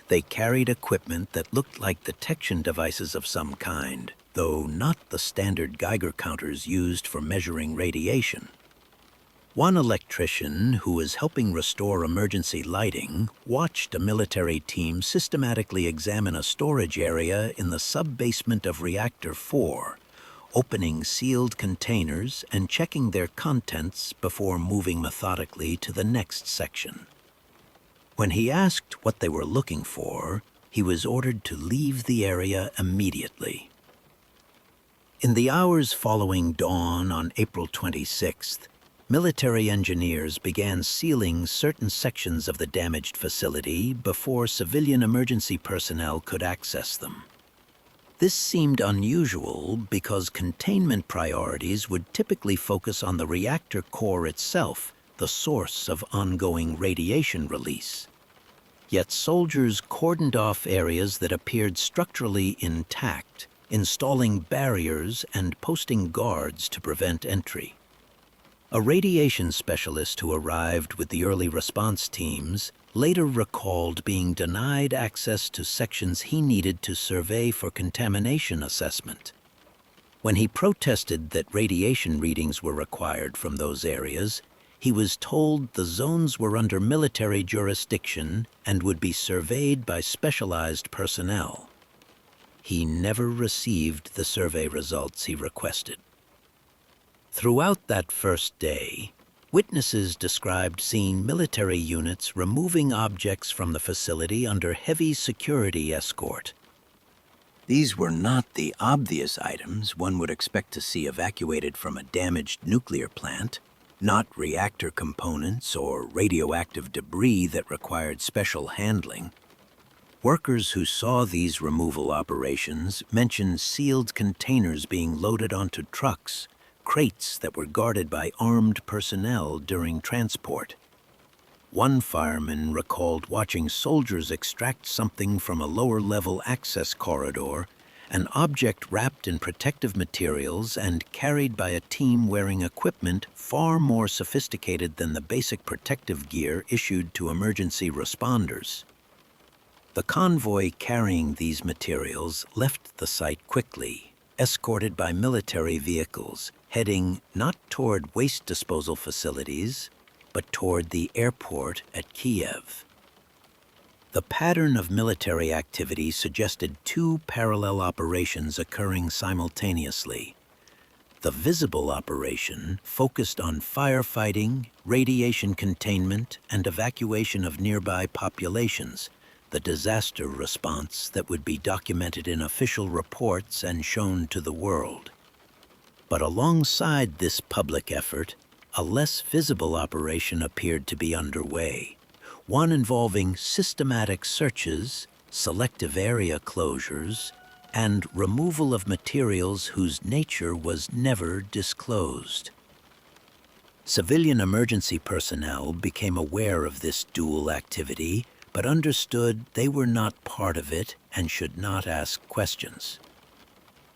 [SPEAKER 1] They carried equipment that looked like detection devices of some kind, though not the standard Geiger counters used for measuring radiation. One electrician who was helping restore emergency lighting watched a military team systematically examine a storage area in the sub-basement of Reactor 4, opening sealed containers and checking their contents before moving methodically to the next section. When he asked what they were looking for, he was ordered to leave the area immediately. In the hours following dawn on April 26th, military engineers began sealing certain sections of the damaged facility before civilian emergency personnel could access them. This seemed unusual because containment priorities would typically focus on the reactor core itself, the source of ongoing radiation release. Yet soldiers cordoned off areas that appeared structurally intact, installing barriers and posting guards to prevent entry. A radiation specialist who arrived with the early response teams later recalled being denied access to sections he needed to survey for contamination assessment. When he protested that radiation readings were required from those areas, he was told the zones were under military jurisdiction and would be surveyed by specialized personnel. He never received the survey results he requested. Throughout that first day, witnesses described seeing military units removing objects from the facility under heavy security escort. These were not the obvious items one would expect to see evacuated from a damaged nuclear plant, not reactor components or radioactive debris that required special handling. Workers who saw these removal operations mentioned sealed containers being loaded onto trucks, crates that were guarded by armed personnel during transport. One fireman recalled watching soldiers extract something from a lower-level access corridor, an object wrapped in protective materials and carried by a team wearing equipment far more sophisticated than the basic protective gear issued to emergency responders. The convoy carrying these materials left the site quickly, escorted by military vehicles, heading not toward waste disposal facilities, but toward the airport at Kiev. The pattern of military activity suggested two parallel operations occurring simultaneously. The visible operation focused on firefighting, radiation containment, and evacuation of nearby populations, the disaster response that would be documented in official reports and shown to the world. But alongside this public effort, a less visible operation appeared to be underway, one involving systematic searches, selective area closures, and removal of materials whose nature was never disclosed. Civilian emergency personnel became aware of this dual activity, but understood they were not part of it and should not ask questions.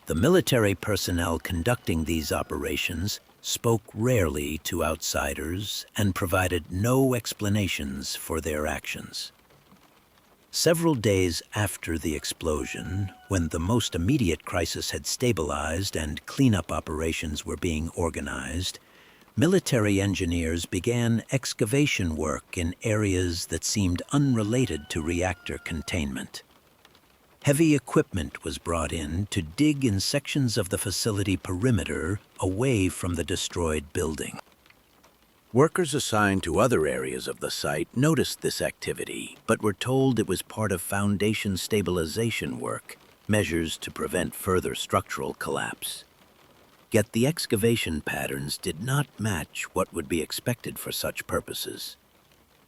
[SPEAKER 1] The military personnel conducting these operations spoke rarely to outsiders and provided no explanations for their actions. Several days after the explosion, when the most immediate crisis had stabilized and cleanup operations were being organized, military engineers began excavation work in areas that seemed unrelated to reactor containment. Heavy equipment was brought in to dig in sections of the facility perimeter away from the destroyed building. Workers assigned to other areas of the site noticed this activity, but were told it was part of foundation stabilization work, measures to prevent further structural collapse. Yet the excavation patterns did not match what would be expected for such purposes.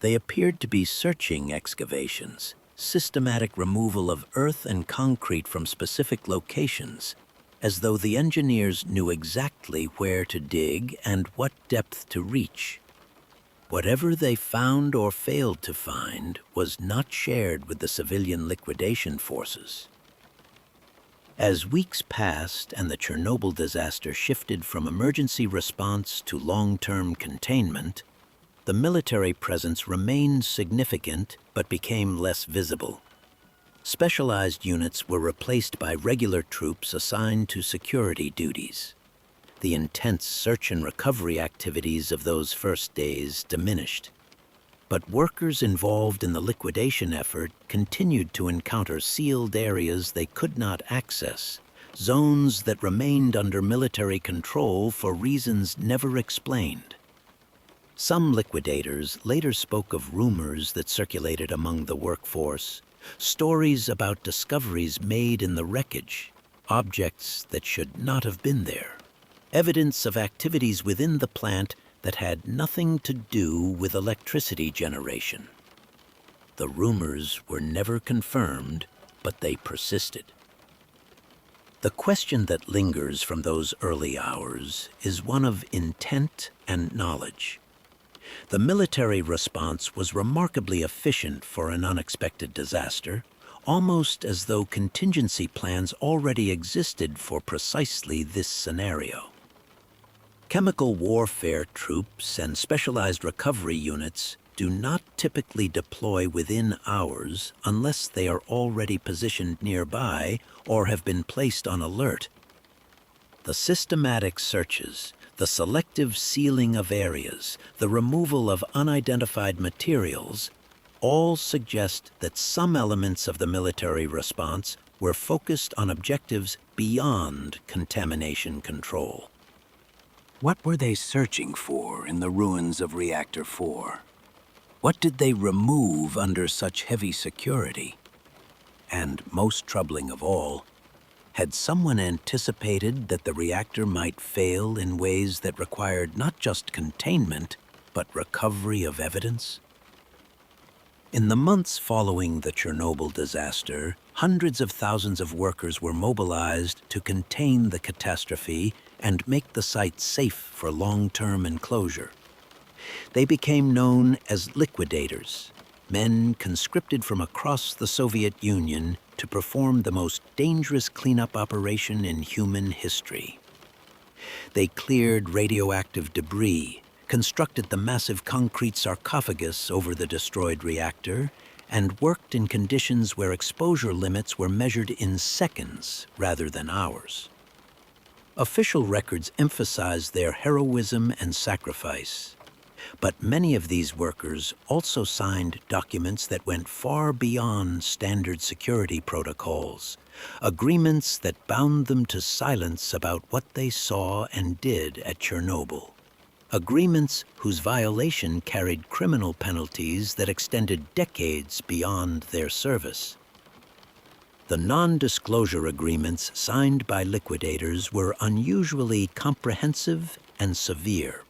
[SPEAKER 1] They appeared to be searching excavations, systematic removal of earth and concrete from specific locations, as though the engineers knew exactly where to dig and what depth to reach. Whatever they found or failed to find was not shared with the civilian liquidation forces. As weeks passed and the Chernobyl disaster shifted from emergency response to long-term containment, the military presence remained significant but became less visible. Specialized units were replaced by regular troops assigned to security duties. The intense search and recovery activities of those first days diminished. But workers involved in the liquidation effort continued to encounter sealed areas they could not access, zones that remained under military control for reasons never explained. Some liquidators later spoke of rumors that circulated among the workforce, stories about discoveries made in the wreckage, objects that should not have been there, evidence of activities within the plant that had nothing to do with electricity generation. The rumors were never confirmed, but they persisted. The question that lingers from those early hours is one of intent and knowledge. The military response was remarkably efficient for an unexpected disaster, almost as though contingency plans already existed for precisely this scenario. Chemical warfare troops and specialized recovery units do not typically deploy within hours unless they are already positioned nearby or have been placed on alert. The systematic searches, the selective sealing of areas, the removal of unidentified materials, all suggest that some elements of the military response were focused on objectives beyond contamination control. What were they searching for in the ruins of Reactor 4? What did they remove under such heavy security? And most troubling of all, had someone anticipated that the reactor might fail in ways that required not just containment, but recovery of evidence? In the months following the Chernobyl disaster, hundreds of thousands of workers were mobilized to contain the catastrophe and make the site safe for long-term enclosure. They became known as Liquidators, men conscripted from across the Soviet Union to perform the most dangerous cleanup operation in human history. They cleared radioactive debris, constructed the massive concrete sarcophagus over the destroyed reactor, and worked in conditions where exposure limits were measured in seconds rather than hours. Official records emphasize their heroism and sacrifice, but many of these workers also signed documents that went far beyond standard security protocols, agreements that bound them to silence about what they saw and did at Chernobyl. agreements whose violation carried criminal penalties that extended decades beyond their service. The non-disclosure agreements signed by liquidators were unusually comprehensive and severe.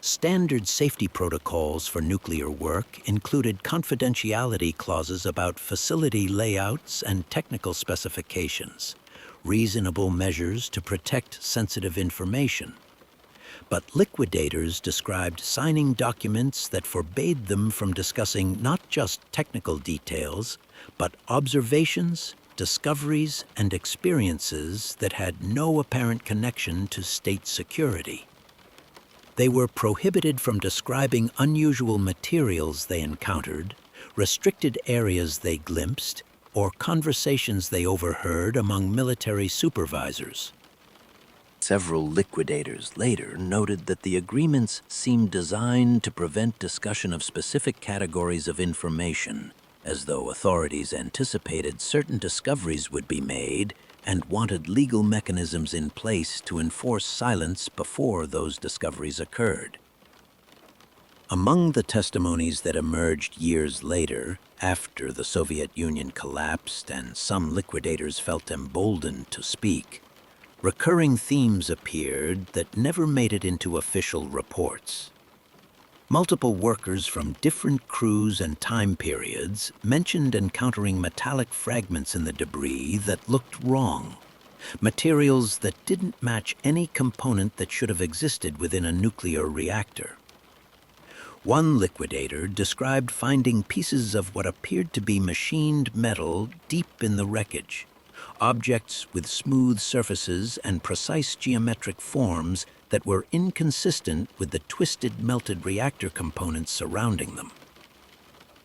[SPEAKER 1] Standard safety protocols for nuclear work included confidentiality clauses about facility layouts and technical specifications, reasonable measures to protect sensitive information. But liquidators described signing documents that forbade them from discussing not just technical details, but observations, discoveries, and experiences that had no apparent connection to state security. They were prohibited from describing unusual materials they encountered, restricted areas they glimpsed, or conversations they overheard among military supervisors. Several liquidators later noted that the agreements seemed designed to prevent discussion of specific categories of information, as though authorities anticipated certain discoveries would be made and wanted legal mechanisms in place to enforce silence before those discoveries occurred. Among the testimonies that emerged years later, after the Soviet Union collapsed and some liquidators felt emboldened to speak, recurring themes appeared that never made it into official reports. Multiple workers from different crews and time periods mentioned encountering metallic fragments in the debris that looked wrong, materials that didn't match any component that should have existed within a nuclear reactor. One liquidator described finding pieces of what appeared to be machined metal deep in the wreckage, objects with smooth surfaces and precise geometric forms that were inconsistent with the twisted melted reactor components surrounding them.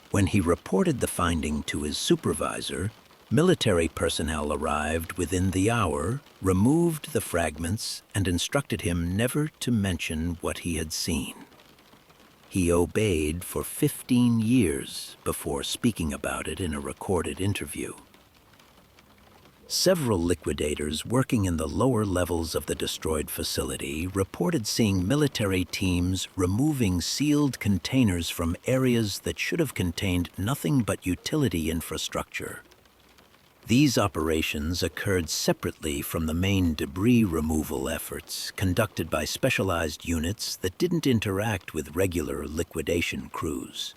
[SPEAKER 1] When he reported the finding to his supervisor, military personnel arrived within the hour, removed the fragments, and instructed him never to mention what he had seen. He obeyed for 15 years before speaking about it in a recorded interview. Several liquidators working in the lower levels of the destroyed facility reported seeing military teams removing sealed containers from areas that should have contained nothing but utility infrastructure. These operations occurred separately from the main debris removal efforts conducted by specialized units that didn't interact with regular liquidation crews.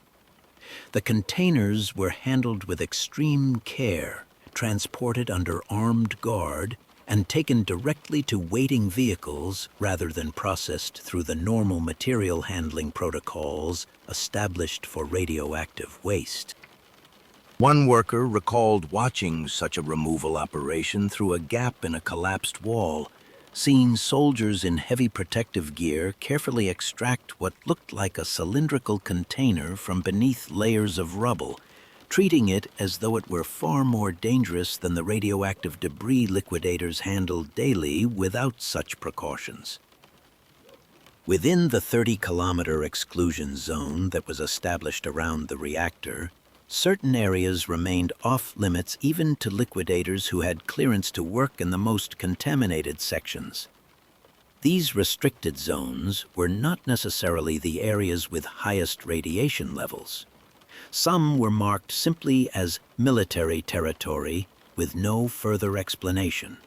[SPEAKER 1] The containers were handled with extreme care, transported under armed guard, and taken directly to waiting vehicles rather than processed through the normal material handling protocols established for radioactive waste. One worker recalled watching such a removal operation through a gap in a collapsed wall, seeing soldiers in heavy protective gear carefully extract what looked like a cylindrical container from beneath layers of rubble, treating it as though it were far more dangerous than the radioactive debris liquidators handled daily without such precautions. Within the 30-kilometer exclusion zone that was established around the reactor, certain areas remained off-limits even to liquidators who had clearance to work in the most contaminated sections. These restricted zones were not necessarily the areas with highest radiation levels. Some were marked simply as military territory with no further explanation.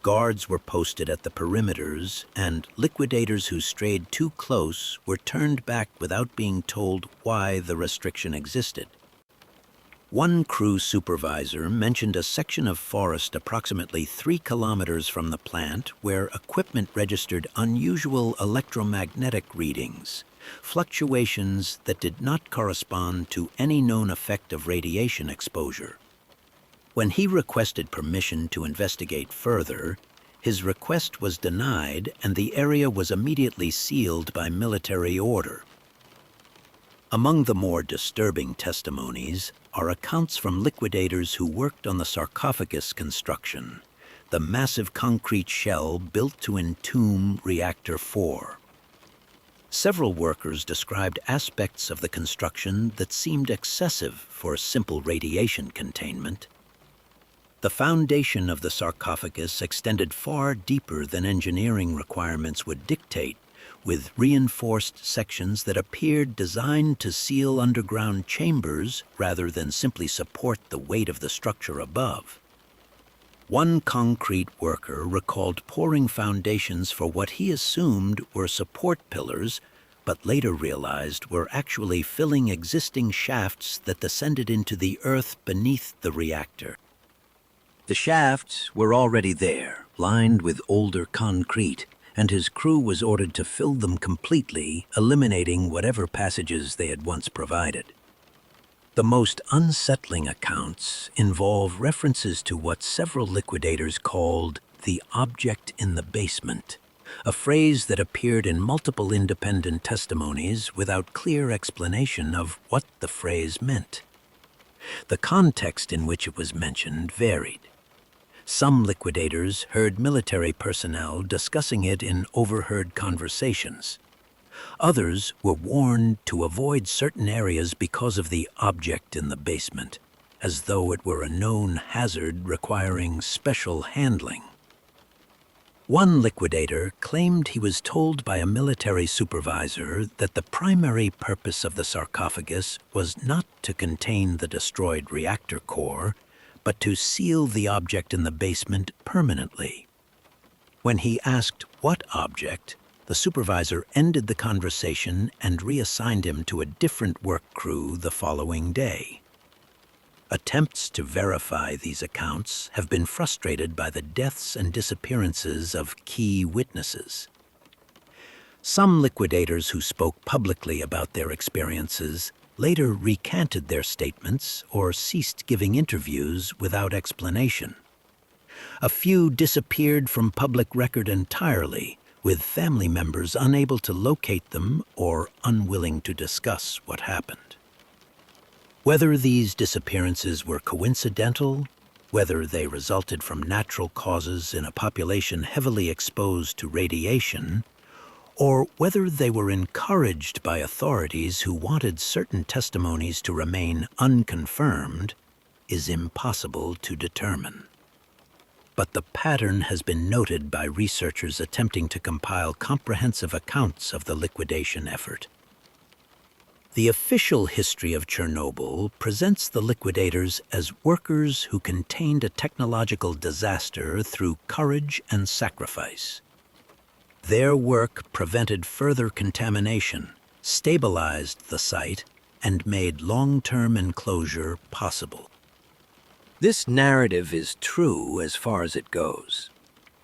[SPEAKER 1] Guards were posted at the perimeters, and liquidators who strayed too close were turned back without being told why the restriction existed. One crew supervisor mentioned a section of forest approximately 3 kilometers from the plant where equipment registered unusual electromagnetic readings, fluctuations that did not correspond to any known effect of radiation exposure. When he requested permission to investigate further, his request was denied and the area was immediately sealed by military order. Among the more disturbing testimonies are accounts from liquidators who worked on the Sarcophagus construction, the massive concrete shell built to entomb Reactor 4. Several workers described aspects of the construction that seemed excessive for simple radiation containment. The foundation of the sarcophagus extended far deeper than engineering requirements would dictate, with reinforced sections that appeared designed to seal underground chambers rather than simply support the weight of the structure above. One concrete worker recalled pouring foundations for what he assumed were support pillars, but later realized were actually filling existing shafts that descended into the earth beneath the reactor. The shafts were already there, lined with older concrete, and his crew was ordered to fill them completely, eliminating whatever passages they had once provided. The most unsettling accounts involve references to what several liquidators called the object in the basement, a phrase that appeared in multiple independent testimonies without clear explanation of what the phrase meant. The context in which it was mentioned varied. Some liquidators heard military personnel discussing it in overheard conversations. Others were warned to avoid certain areas because of the object in the basement, as though it were a known hazard requiring special handling. One liquidator claimed he was told by a military supervisor that the primary purpose of the sarcophagus was not to contain the destroyed reactor core, but to seal the object in the basement permanently. When he asked what object, the supervisor ended the conversation and reassigned him to a different work crew the following day. Attempts to verify these accounts have been frustrated by the deaths and disappearances of key witnesses. Some liquidators who spoke publicly about their experiences later recanted their statements or ceased giving interviews without explanation. A few disappeared from public record entirely, with family members unable to locate them or unwilling to discuss what happened. Whether these disappearances were coincidental, whether they resulted from natural causes in a population heavily exposed to radiation, or whether they were encouraged by authorities who wanted certain testimonies to remain unconfirmed, is impossible to determine. But the pattern has been noted by researchers attempting to compile comprehensive accounts of the liquidation effort. The official history of Chernobyl presents the liquidators as workers who contained a technological disaster through courage and sacrifice. Their work prevented further contamination, stabilized the site, and made long-term enclosure possible. This narrative is true as far as it goes,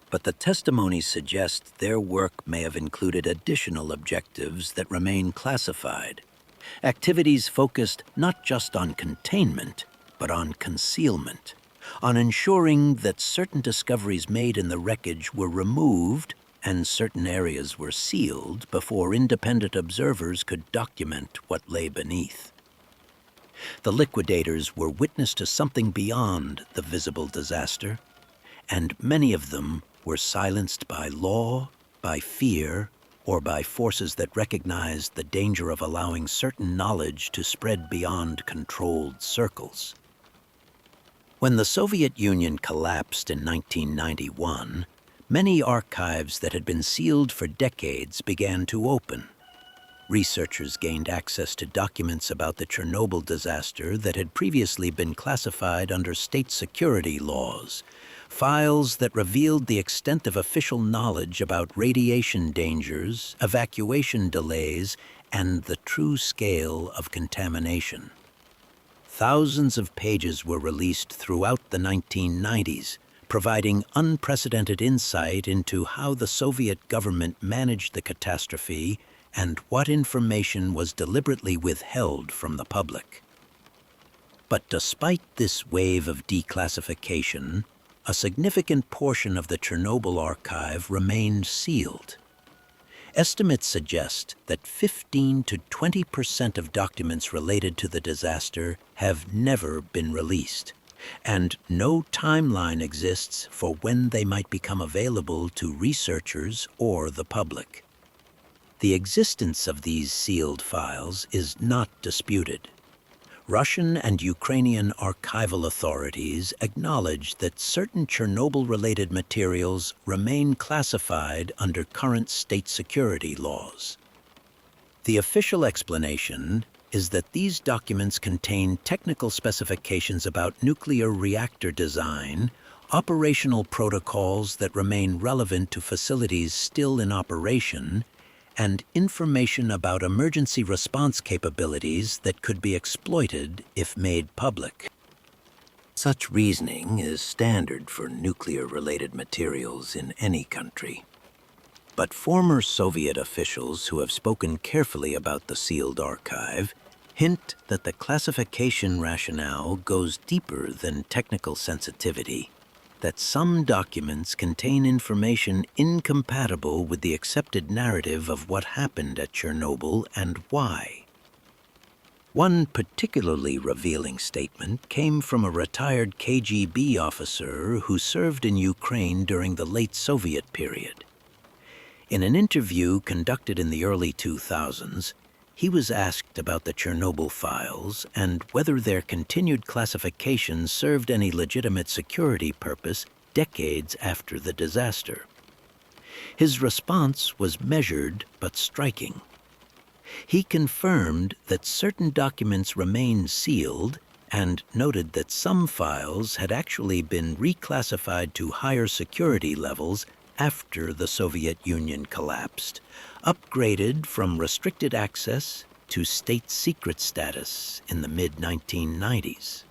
[SPEAKER 1] but the testimonies suggest their work may have included additional objectives that remain classified, activities focused not just on containment, but on concealment, on ensuring that certain discoveries made in the wreckage were removed and certain areas were sealed before independent observers could document what lay beneath. The liquidators were witness to something beyond the visible disaster, and many of them were silenced by law, by fear, or by forces that recognized the danger of allowing certain knowledge to spread beyond controlled circles. When the Soviet Union collapsed in 1991, many archives that had been sealed for decades began to open. Researchers gained access to documents about the Chernobyl disaster that had previously been classified under state security laws, files that revealed the extent of official knowledge about radiation dangers, evacuation delays, and the true scale of contamination. Thousands of pages were released throughout the 1990s, providing unprecedented insight into how the Soviet government managed the catastrophe and what information was deliberately withheld from the public. But despite this wave of declassification, a significant portion of the Chernobyl archive remained sealed. Estimates suggest that 15 to 20% of documents related to the disaster have never been released, and no timeline exists for when they might become available to researchers or the public. The existence of these sealed files is not disputed. Russian and Ukrainian archival authorities acknowledge that certain Chernobyl-related materials remain classified under current state security laws. The official explanation is that these documents contain technical specifications about nuclear reactor design, operational protocols that remain relevant to facilities still in operation, and information about emergency response capabilities that could be exploited if made public. Such reasoning is standard for nuclear-related materials in any country. But former Soviet officials who have spoken carefully about the sealed archive hint that the classification rationale goes deeper than technical sensitivity, that some documents contain information incompatible with the accepted narrative of what happened at Chernobyl and why. One particularly revealing statement came from a retired KGB officer who served in Ukraine during the late Soviet period. In an interview conducted in the early 2000s, he was asked about the Chernobyl files and whether their continued classification served any legitimate security purpose decades after the disaster. His response was measured but striking. He confirmed that certain documents remained sealed and noted that some files had actually been reclassified to higher security levels after the Soviet Union collapsed, upgraded from restricted access to state secret status in the mid-1990s.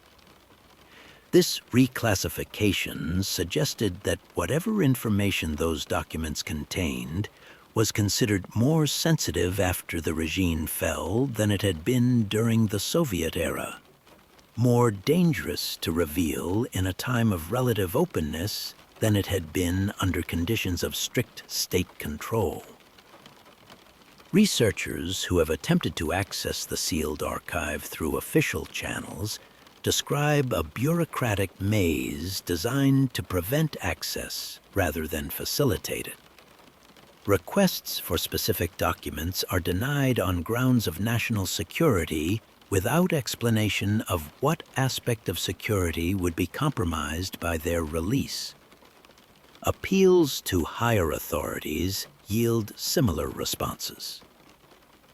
[SPEAKER 1] This reclassification suggested that whatever information those documents contained was considered more sensitive after the regime fell than it had been during the Soviet era, more dangerous to reveal in a time of relative openness than it had been under conditions of strict state control. Researchers who have attempted to access the sealed archive through official channels describe a bureaucratic maze designed to prevent access rather than facilitate it. Requests for specific documents are denied on grounds of national security without explanation of what aspect of security would be compromised by their release. Appeals to higher authorities yield similar responses.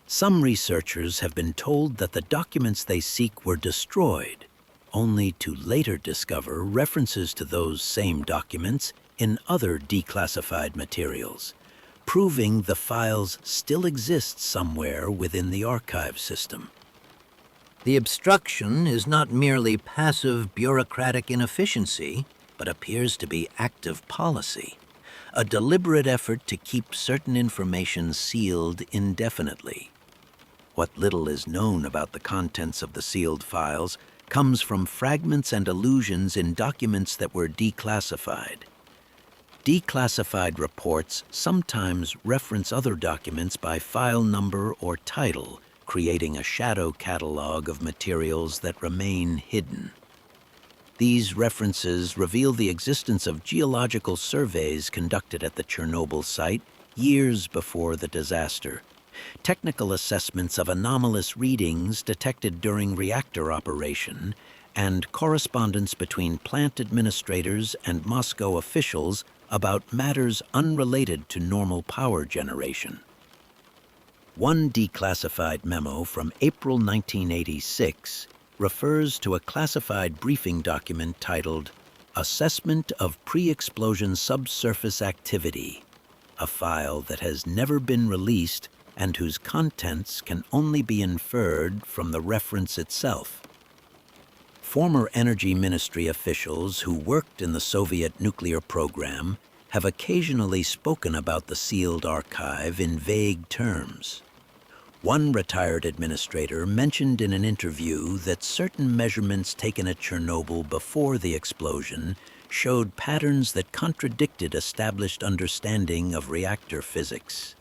[SPEAKER 1] Some researchers have been told that the documents they seek were destroyed, only to later discover references to those same documents in other declassified materials, proving the files still exist somewhere within the archive system. The obstruction is not merely passive bureaucratic inefficiency, but appears to be active policy, a deliberate effort to keep certain information sealed indefinitely. What little is known about the contents of the sealed files comes from fragments and allusions in documents that were declassified. Declassified reports sometimes reference other documents by file number or title, creating a shadow catalog of materials that remain hidden. These references reveal the existence of geological surveys conducted at the Chernobyl site years before the disaster, technical assessments of anomalous readings detected during reactor operation, and correspondence between plant administrators and Moscow officials about matters unrelated to normal power generation. One declassified memo from April 1986 refers to a classified briefing document titled Assessment of Pre-Explosion Subsurface Activity, a file that has never been released and whose contents can only be inferred from the reference itself. Former Energy Ministry officials who worked in the Soviet nuclear program have occasionally spoken about the sealed archive in vague terms. One retired administrator mentioned in an interview that certain measurements taken at Chernobyl before the explosion showed patterns that contradicted established understanding of reactor physics.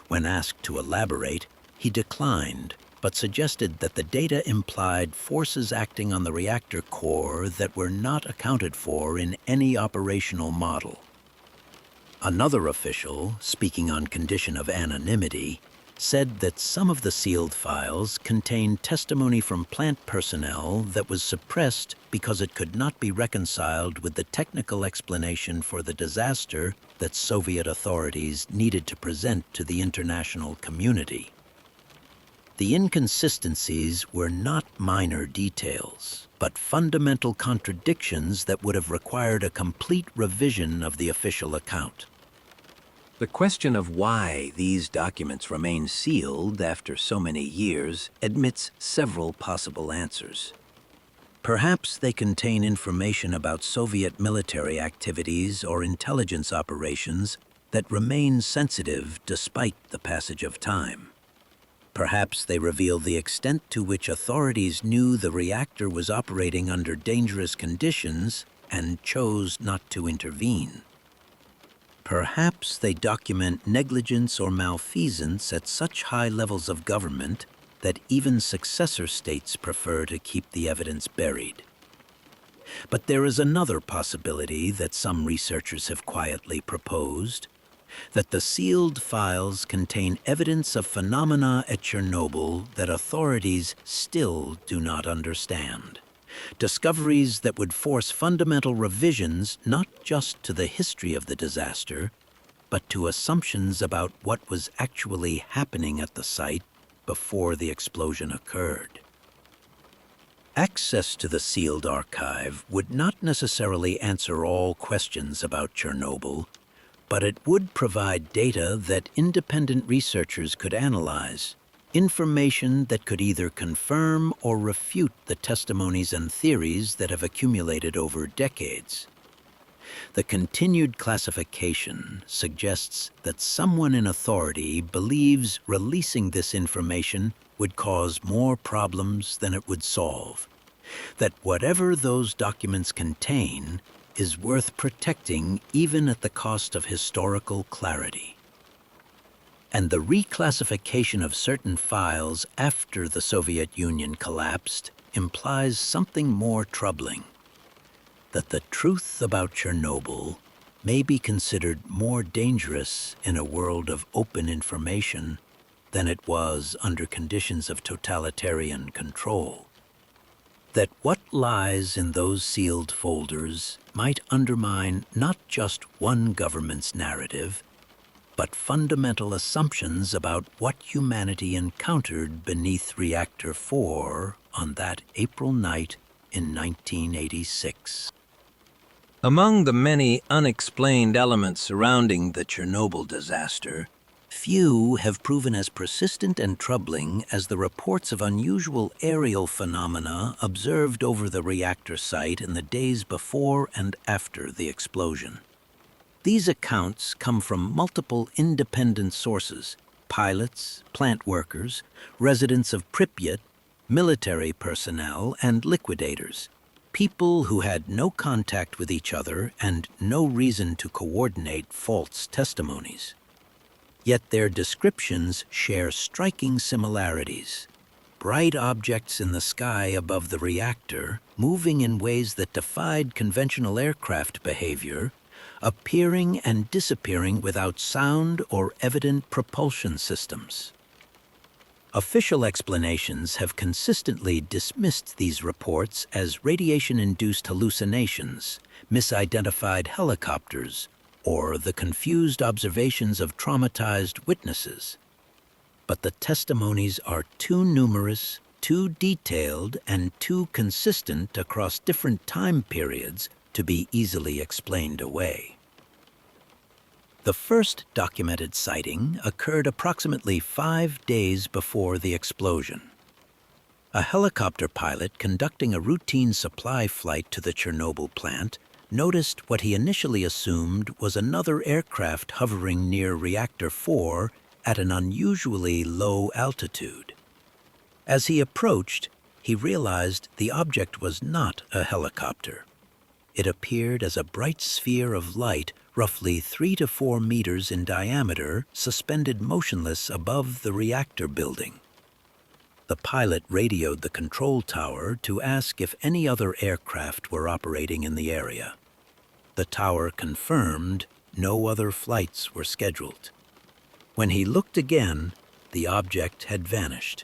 [SPEAKER 1] When asked to elaborate, he declined, but suggested that the data implied forces acting on the reactor core that were not accounted for in any operational model. Another official, speaking on condition of anonymity, said that some of the sealed files contained testimony from plant personnel that was suppressed because it could not be reconciled with the technical explanation for the disaster that Soviet authorities needed to present to the international community. The inconsistencies were not minor details, but fundamental contradictions that would have required a complete revision of the official account. The question of why these documents remain sealed after so many years admits several possible answers. Perhaps they contain information about Soviet military activities or intelligence operations that remain sensitive despite the passage of time. Perhaps they reveal the extent to which authorities knew the reactor was operating under dangerous conditions and chose not to intervene. Perhaps they document negligence or malfeasance at such high levels of government that even successor states prefer to keep the evidence buried. But there is another possibility that some researchers have quietly proposed, that the sealed files contain evidence of phenomena at Chernobyl that authorities still do not understand. Discoveries that would force fundamental revisions not just to the history of the disaster, but to assumptions about what was actually happening at the site before the explosion occurred. Access to the sealed archive would not necessarily answer all questions about Chernobyl, but it would provide data that independent researchers could analyze, information that could either confirm or refute the testimonies and theories that have accumulated over decades. The continued classification suggests that someone in authority believes releasing this information would cause more problems than it would solve, that whatever those documents contain is worth protecting even at the cost of historical clarity. And the reclassification of certain files after the Soviet Union collapsed implies something more troubling, that the truth about Chernobyl may be considered more dangerous in a world of open information than it was under conditions of totalitarian control. That what lies in those sealed folders might undermine not just one government's narrative, but fundamental assumptions about what humanity encountered beneath Reactor 4 on that April night in 1986. Among the many unexplained elements surrounding the Chernobyl disaster, few have proven as persistent and troubling as the reports of unusual aerial phenomena observed over the reactor site in the days before and after the explosion. These accounts come from multiple independent sources: pilots, plant workers, residents of Pripyat, military personnel, and liquidators, people who had no contact with each other and no reason to coordinate false testimonies. Yet their descriptions share striking similarities. Bright objects in the sky above the reactor, moving in ways that defied conventional aircraft behavior, appearing and disappearing without sound or evident propulsion systems. Official explanations have consistently dismissed these reports as radiation-induced hallucinations, misidentified helicopters, or the confused observations of traumatized witnesses. But the testimonies are too numerous, too detailed, and too consistent across different time periods to be easily explained away. The first documented sighting occurred approximately 5 days before the explosion. A helicopter pilot conducting a routine supply flight to the Chernobyl plant noticed what he initially assumed was another aircraft hovering near Reactor 4 at an unusually low altitude. As he approached, he realized the object was not a helicopter. It appeared as a bright sphere of light roughly 3 to 4 meters in diameter, suspended motionless above the reactor building. The pilot radioed the control tower to ask if any other aircraft were operating in the area. The tower confirmed no other flights were scheduled. When he looked again, the object had vanished.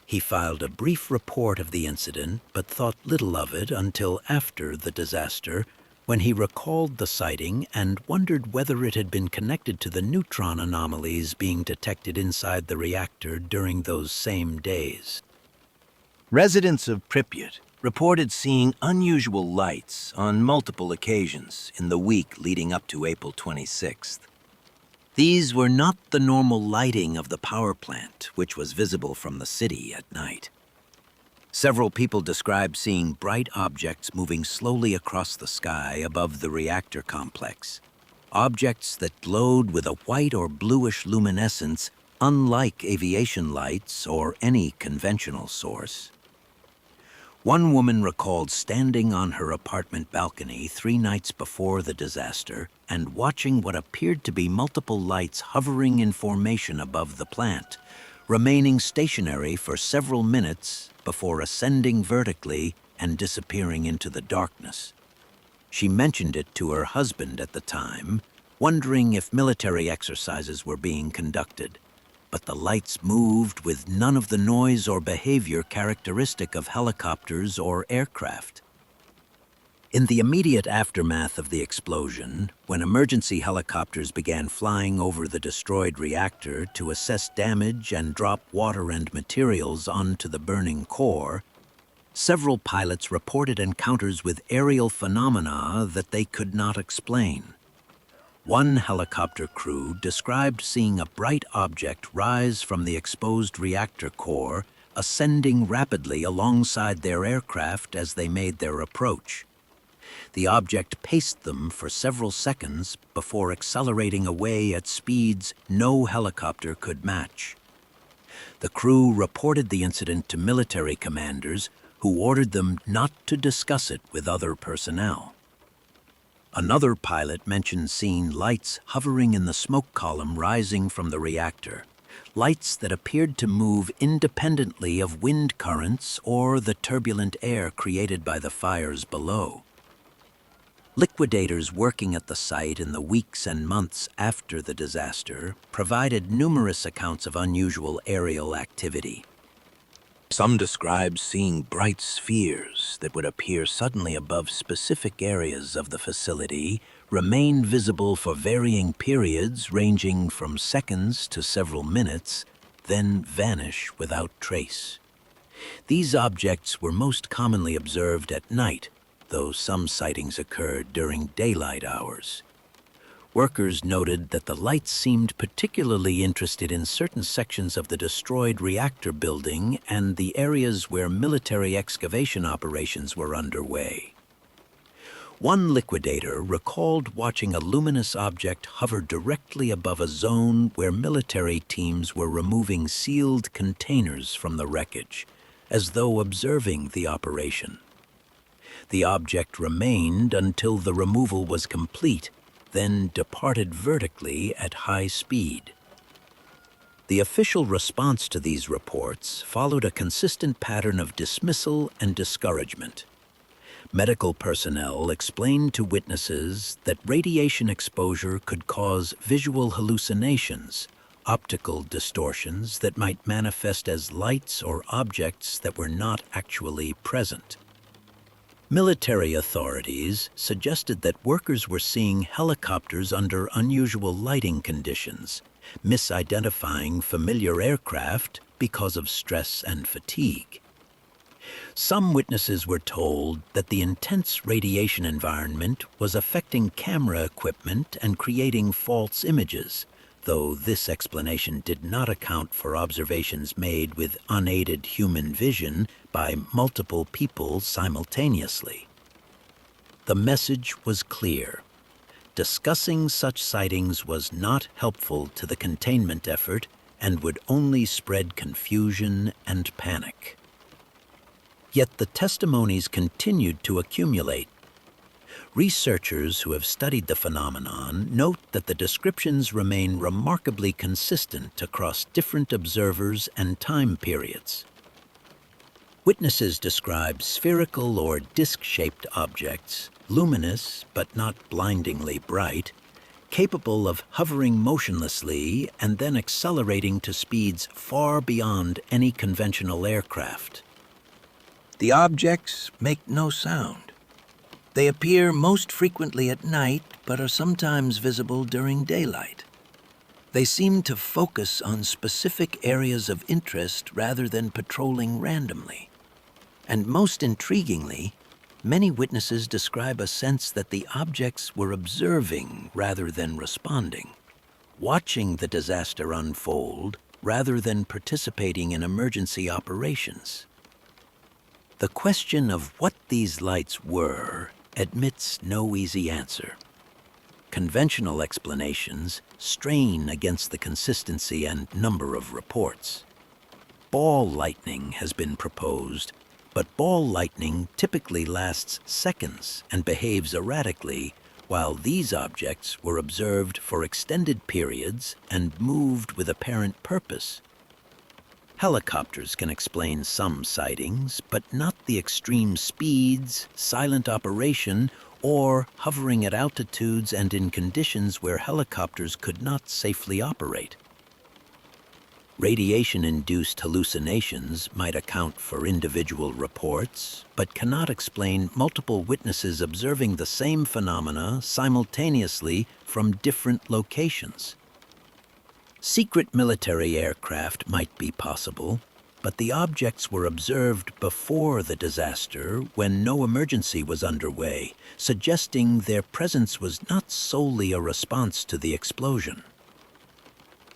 [SPEAKER 1] He filed a brief report of the incident, but thought little of it until after the disaster, when he recalled the sighting and wondered whether it had been connected to the neutron anomalies being detected inside the reactor during those same days.
[SPEAKER 2] Residents of Pripyat reported seeing unusual lights on multiple occasions in the week leading up to April 26th.
[SPEAKER 1] These were not the normal lighting of the power plant, which was visible from the city at night. Several people described seeing bright objects moving slowly across the sky above the reactor complex. Objects that glowed with a white or bluish luminescence, unlike aviation lights or any conventional source. One woman recalled standing on her apartment balcony 3 nights before the disaster and watching what appeared to be multiple lights hovering in formation above the plant, remaining stationary for several minutes before ascending vertically and disappearing into the darkness. She mentioned it to her husband at the time, wondering if military exercises were being conducted. But the lights moved with none of the noise or behavior characteristic of helicopters or aircraft. In the immediate aftermath of the explosion, when emergency helicopters began flying over the destroyed reactor to assess damage and drop water and materials onto the burning core, several pilots reported encounters with aerial phenomena that they could not explain. One helicopter crew described seeing a bright object rise from the exposed reactor core, ascending rapidly alongside their aircraft as they made their approach. The object paced them for several seconds before accelerating away at speeds no helicopter could match. The crew reported the incident to military commanders, who ordered them not to discuss it with other personnel. Another pilot mentioned seeing lights hovering in the smoke column rising from the reactor, lights that appeared to move independently of wind currents or the turbulent air created by the fires below. Liquidators working at the site in the weeks and months after the disaster provided numerous accounts of unusual aerial activity. Some described seeing bright spheres that would appear suddenly above specific areas of the facility, remain visible for varying periods ranging from seconds to several minutes, then vanish without trace. These objects were most commonly observed at night, though some sightings occurred during daylight hours. Workers noted that the lights seemed particularly interested in certain sections of the destroyed reactor building and the areas where military excavation operations were underway. One liquidator recalled watching a luminous object hover directly above a zone where military teams were removing sealed containers from the wreckage, as though observing the operation. The object remained until the removal was complete, then departed vertically at high speed. The official response to these reports followed a consistent pattern of dismissal and discouragement. Medical personnel explained to witnesses that radiation exposure could cause visual hallucinations, optical distortions that might manifest as lights or objects that were not actually present. Military authorities suggested that workers were seeing helicopters under unusual lighting conditions, misidentifying familiar aircraft because of stress and fatigue. Some witnesses were told that the intense radiation environment was affecting camera equipment and creating false images, though this explanation did not account for observations made with unaided human vision by multiple people simultaneously. The message was clear. Discussing such sightings was not helpful to the containment effort and would only spread confusion and panic. Yet the testimonies continued to accumulate. Researchers who have studied the phenomenon note that the descriptions remain remarkably consistent across different observers and time periods. Witnesses describe spherical or disc-shaped objects, luminous but not blindingly bright, capable of hovering motionlessly and then accelerating to speeds far beyond any conventional aircraft.
[SPEAKER 2] The objects make no sound. They appear most frequently at night, but are sometimes visible during daylight. They seem to focus on specific areas of interest rather than patrolling randomly. And most intriguingly, many witnesses describe a sense that the objects were observing rather than responding, watching the disaster unfold rather than participating in emergency operations. The question of what these lights were admits no easy answer. Conventional explanations strain against the consistency and number of reports. Ball lightning has been proposed, but ball lightning typically lasts seconds and behaves erratically, while these objects were observed for extended periods and moved with apparent purpose. Helicopters can explain some sightings, but not the extreme speeds, silent operation, or hovering at altitudes and in conditions where helicopters could not safely operate. Radiation-induced hallucinations might account for individual reports, but cannot explain multiple witnesses observing the same phenomena simultaneously from different locations. Secret military aircraft might be possible, but the objects were observed before the disaster when no emergency was underway, suggesting their presence was not solely a response to the explosion.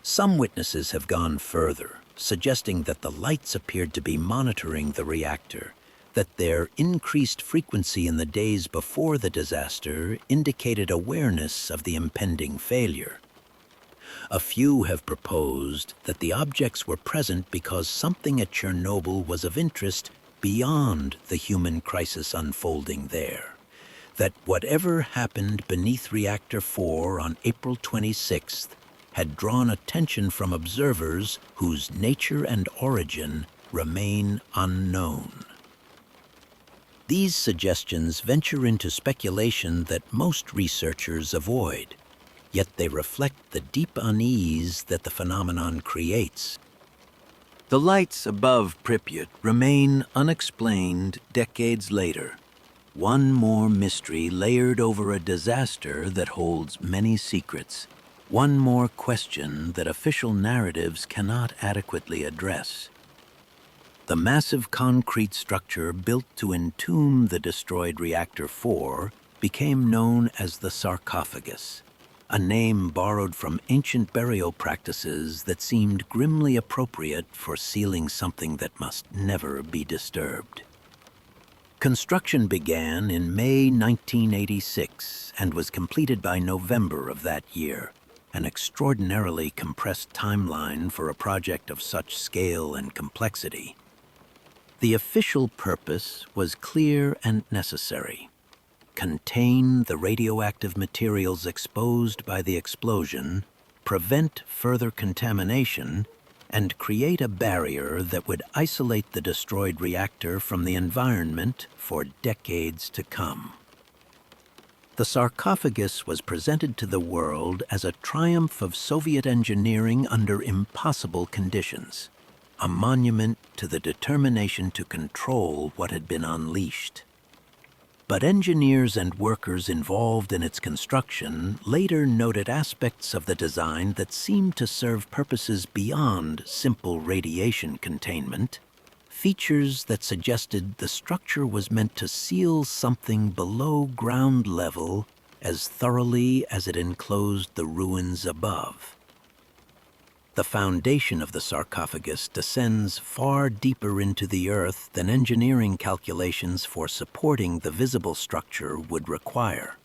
[SPEAKER 2] Some witnesses have gone further, suggesting that the lights appeared to be monitoring the reactor, that their increased frequency in the days before the disaster indicated awareness of the impending failure. A few have proposed that the objects were present because something at Chernobyl was of interest beyond the human crisis unfolding there, that whatever happened beneath Reactor 4 on April 26th had drawn attention from observers whose nature and origin remain unknown. These suggestions venture into speculation that most researchers avoid, yet they reflect the deep unease that the phenomenon creates. The lights above Pripyat remain unexplained decades later, one more mystery layered over a disaster that holds many secrets. One more question that official narratives cannot adequately address. The massive concrete structure built to entomb the destroyed Reactor 4 became known as the Sarcophagus, a name borrowed from ancient burial practices that seemed grimly appropriate for sealing something that must never be disturbed. Construction began in May 1986 and was completed by November of that year, an extraordinarily compressed timeline for a project of such scale and complexity. The official purpose was clear and necessary: contain the radioactive materials exposed by the explosion, prevent further contamination, and create a barrier that would isolate the destroyed reactor from the environment for decades to come. The sarcophagus was presented to the world as a triumph of Soviet engineering under impossible conditions, a monument to the determination to control what had been unleashed. But engineers and workers involved in its construction later noted aspects of the design that seemed to serve purposes beyond simple radiation containment, features that suggested the structure was meant to seal something below ground level as thoroughly as it enclosed the ruins above. The foundation of the sarcophagus descends far deeper into the earth than engineering calculations for supporting the visible structure would require.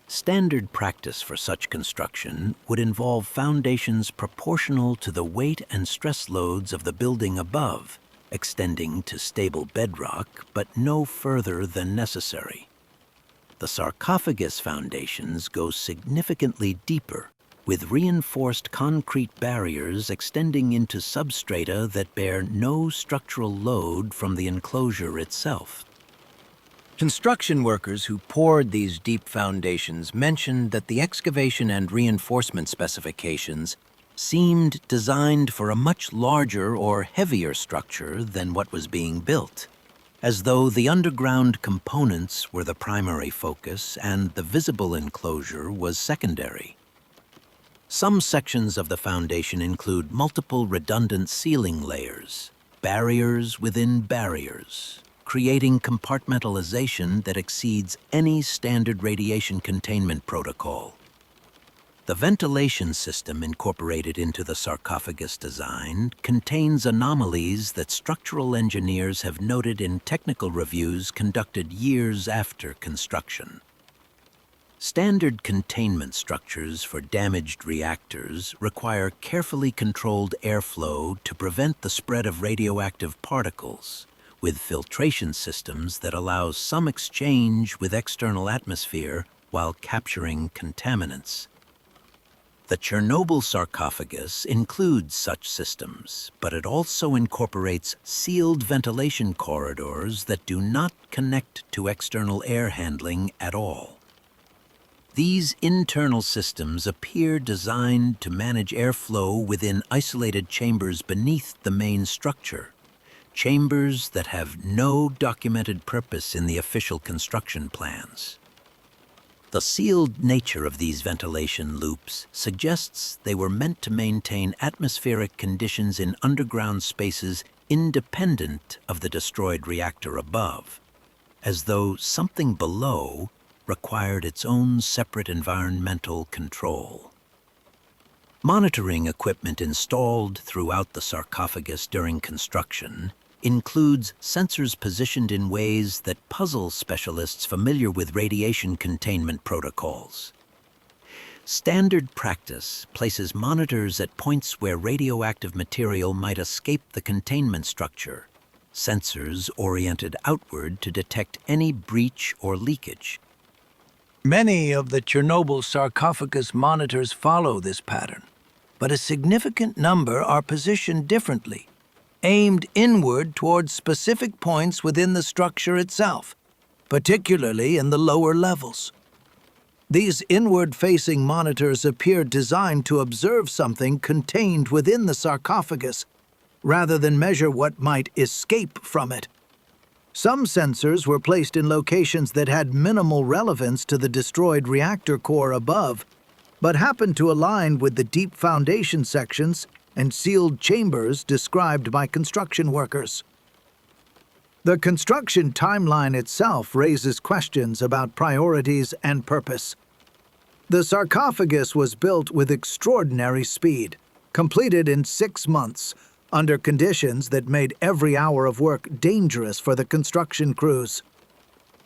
[SPEAKER 2] Standard practice for such construction would involve foundations proportional to the weight and stress loads of the building above, extending to stable bedrock, but no further than necessary. The sarcophagus foundations go significantly deeper, with reinforced concrete barriers extending into substrata that bear no structural load from the enclosure itself.
[SPEAKER 1] Construction workers who poured these deep foundations mentioned that the excavation and reinforcement specifications seemed designed for a much larger or heavier structure than what was being built, as though the underground components were the primary focus and the visible enclosure was secondary. Some sections of the foundation include multiple redundant sealing layers, barriers within barriers, creating compartmentalization that exceeds any standard radiation containment protocol. The ventilation system incorporated into the sarcophagus design contains anomalies that structural engineers have noted in technical reviews conducted years after construction. Standard containment structures for damaged reactors require carefully controlled airflow to prevent the spread of radioactive particles, with filtration systems that allow some exchange with external atmosphere while capturing contaminants. The Chernobyl sarcophagus includes such systems, but it also incorporates sealed ventilation corridors that do not connect to external air handling at all. These internal systems appear designed to manage airflow within isolated chambers beneath the main structure, chambers that have no documented purpose in the official construction plans. The sealed nature of these ventilation loops suggests they were meant to maintain atmospheric conditions in underground spaces independent of the destroyed reactor above, as though something below required its own separate environmental control. Monitoring equipment installed throughout the sarcophagus during construction includes sensors positioned in ways that puzzle specialists familiar with radiation containment protocols. Standard practice places monitors at points where radioactive material might escape the containment structure, sensors oriented outward to detect any breach or leakage.
[SPEAKER 3] Many of the Chernobyl sarcophagus monitors follow this pattern, but a significant number are positioned differently, aimed inward towards specific points within the structure itself, particularly in the lower levels. These inward-facing monitors appear designed to observe something contained within the sarcophagus, rather than measure what might escape from it. Some sensors were placed in locations that had minimal relevance to the destroyed reactor core above, but happened to align with the deep foundation sections and sealed chambers described by construction workers. The construction timeline itself raises questions about priorities and purpose. The sarcophagus was built with extraordinary speed, completed in 6 months, under conditions that made every hour of work dangerous for the construction crews.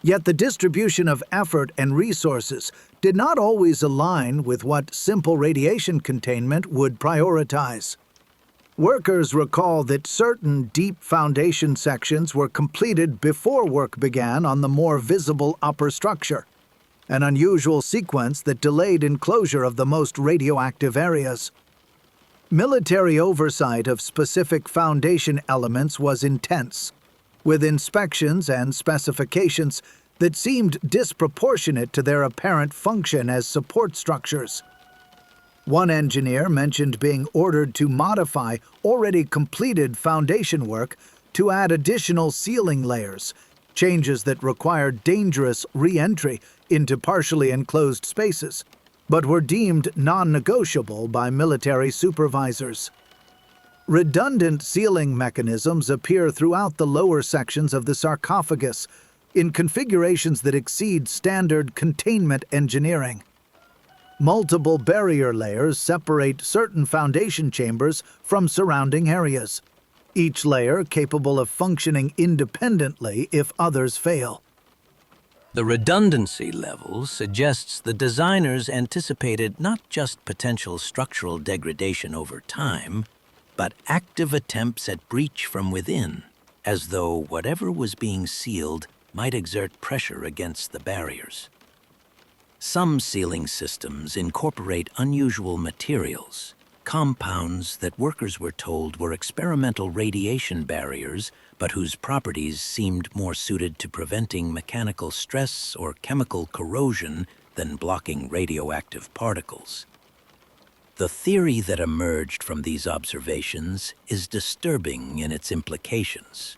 [SPEAKER 3] Yet the distribution of effort and resources did not always align with what simple radiation containment would prioritize. Workers recall that certain deep foundation sections were completed before work began on the more visible upper structure, an unusual sequence that delayed enclosure of the most radioactive areas. Military oversight of specific foundation elements was intense, with inspections and specifications that seemed disproportionate to their apparent function as support structures. One engineer mentioned being ordered to modify already completed foundation work to add additional sealing layers, changes that required dangerous re-entry into partially enclosed spaces, but were deemed non-negotiable by military supervisors. Redundant sealing mechanisms appear throughout the lower sections of the sarcophagus in configurations that exceed standard containment engineering. Multiple barrier layers separate certain foundation chambers from surrounding areas, each layer capable of functioning independently if others fail.
[SPEAKER 1] The redundancy level suggests the designers anticipated not just potential structural degradation over time, but active attempts at breach from within, as though whatever was being sealed might exert pressure against the barriers. Some sealing systems incorporate unusual materials,
[SPEAKER 2] compounds that workers were told were experimental radiation barriers, but whose properties seemed more suited to preventing mechanical stress or chemical corrosion than blocking radioactive particles. The theory that emerged from these observations is disturbing in its implications,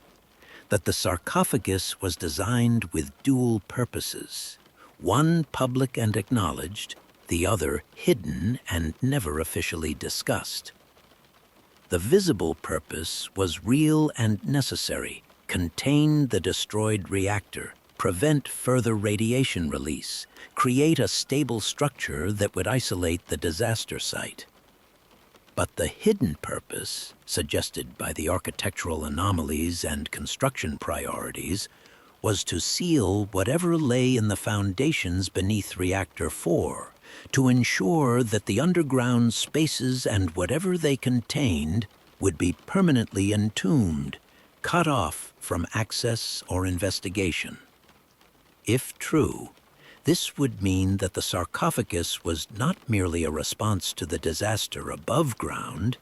[SPEAKER 2] that the sarcophagus was designed with dual purposes, one public and acknowledged, the other hidden and never officially discussed. The visible purpose was real and necessary: contain the destroyed reactor, prevent further radiation release, create a stable structure that would isolate the disaster site. But the hidden purpose, suggested by the architectural anomalies and construction priorities, was to seal whatever lay in the foundations beneath Reactor 4, to ensure that the underground spaces and whatever they contained would be permanently entombed, cut off from access or investigation. If true, this would mean that the sarcophagus was not merely a response to the disaster above ground,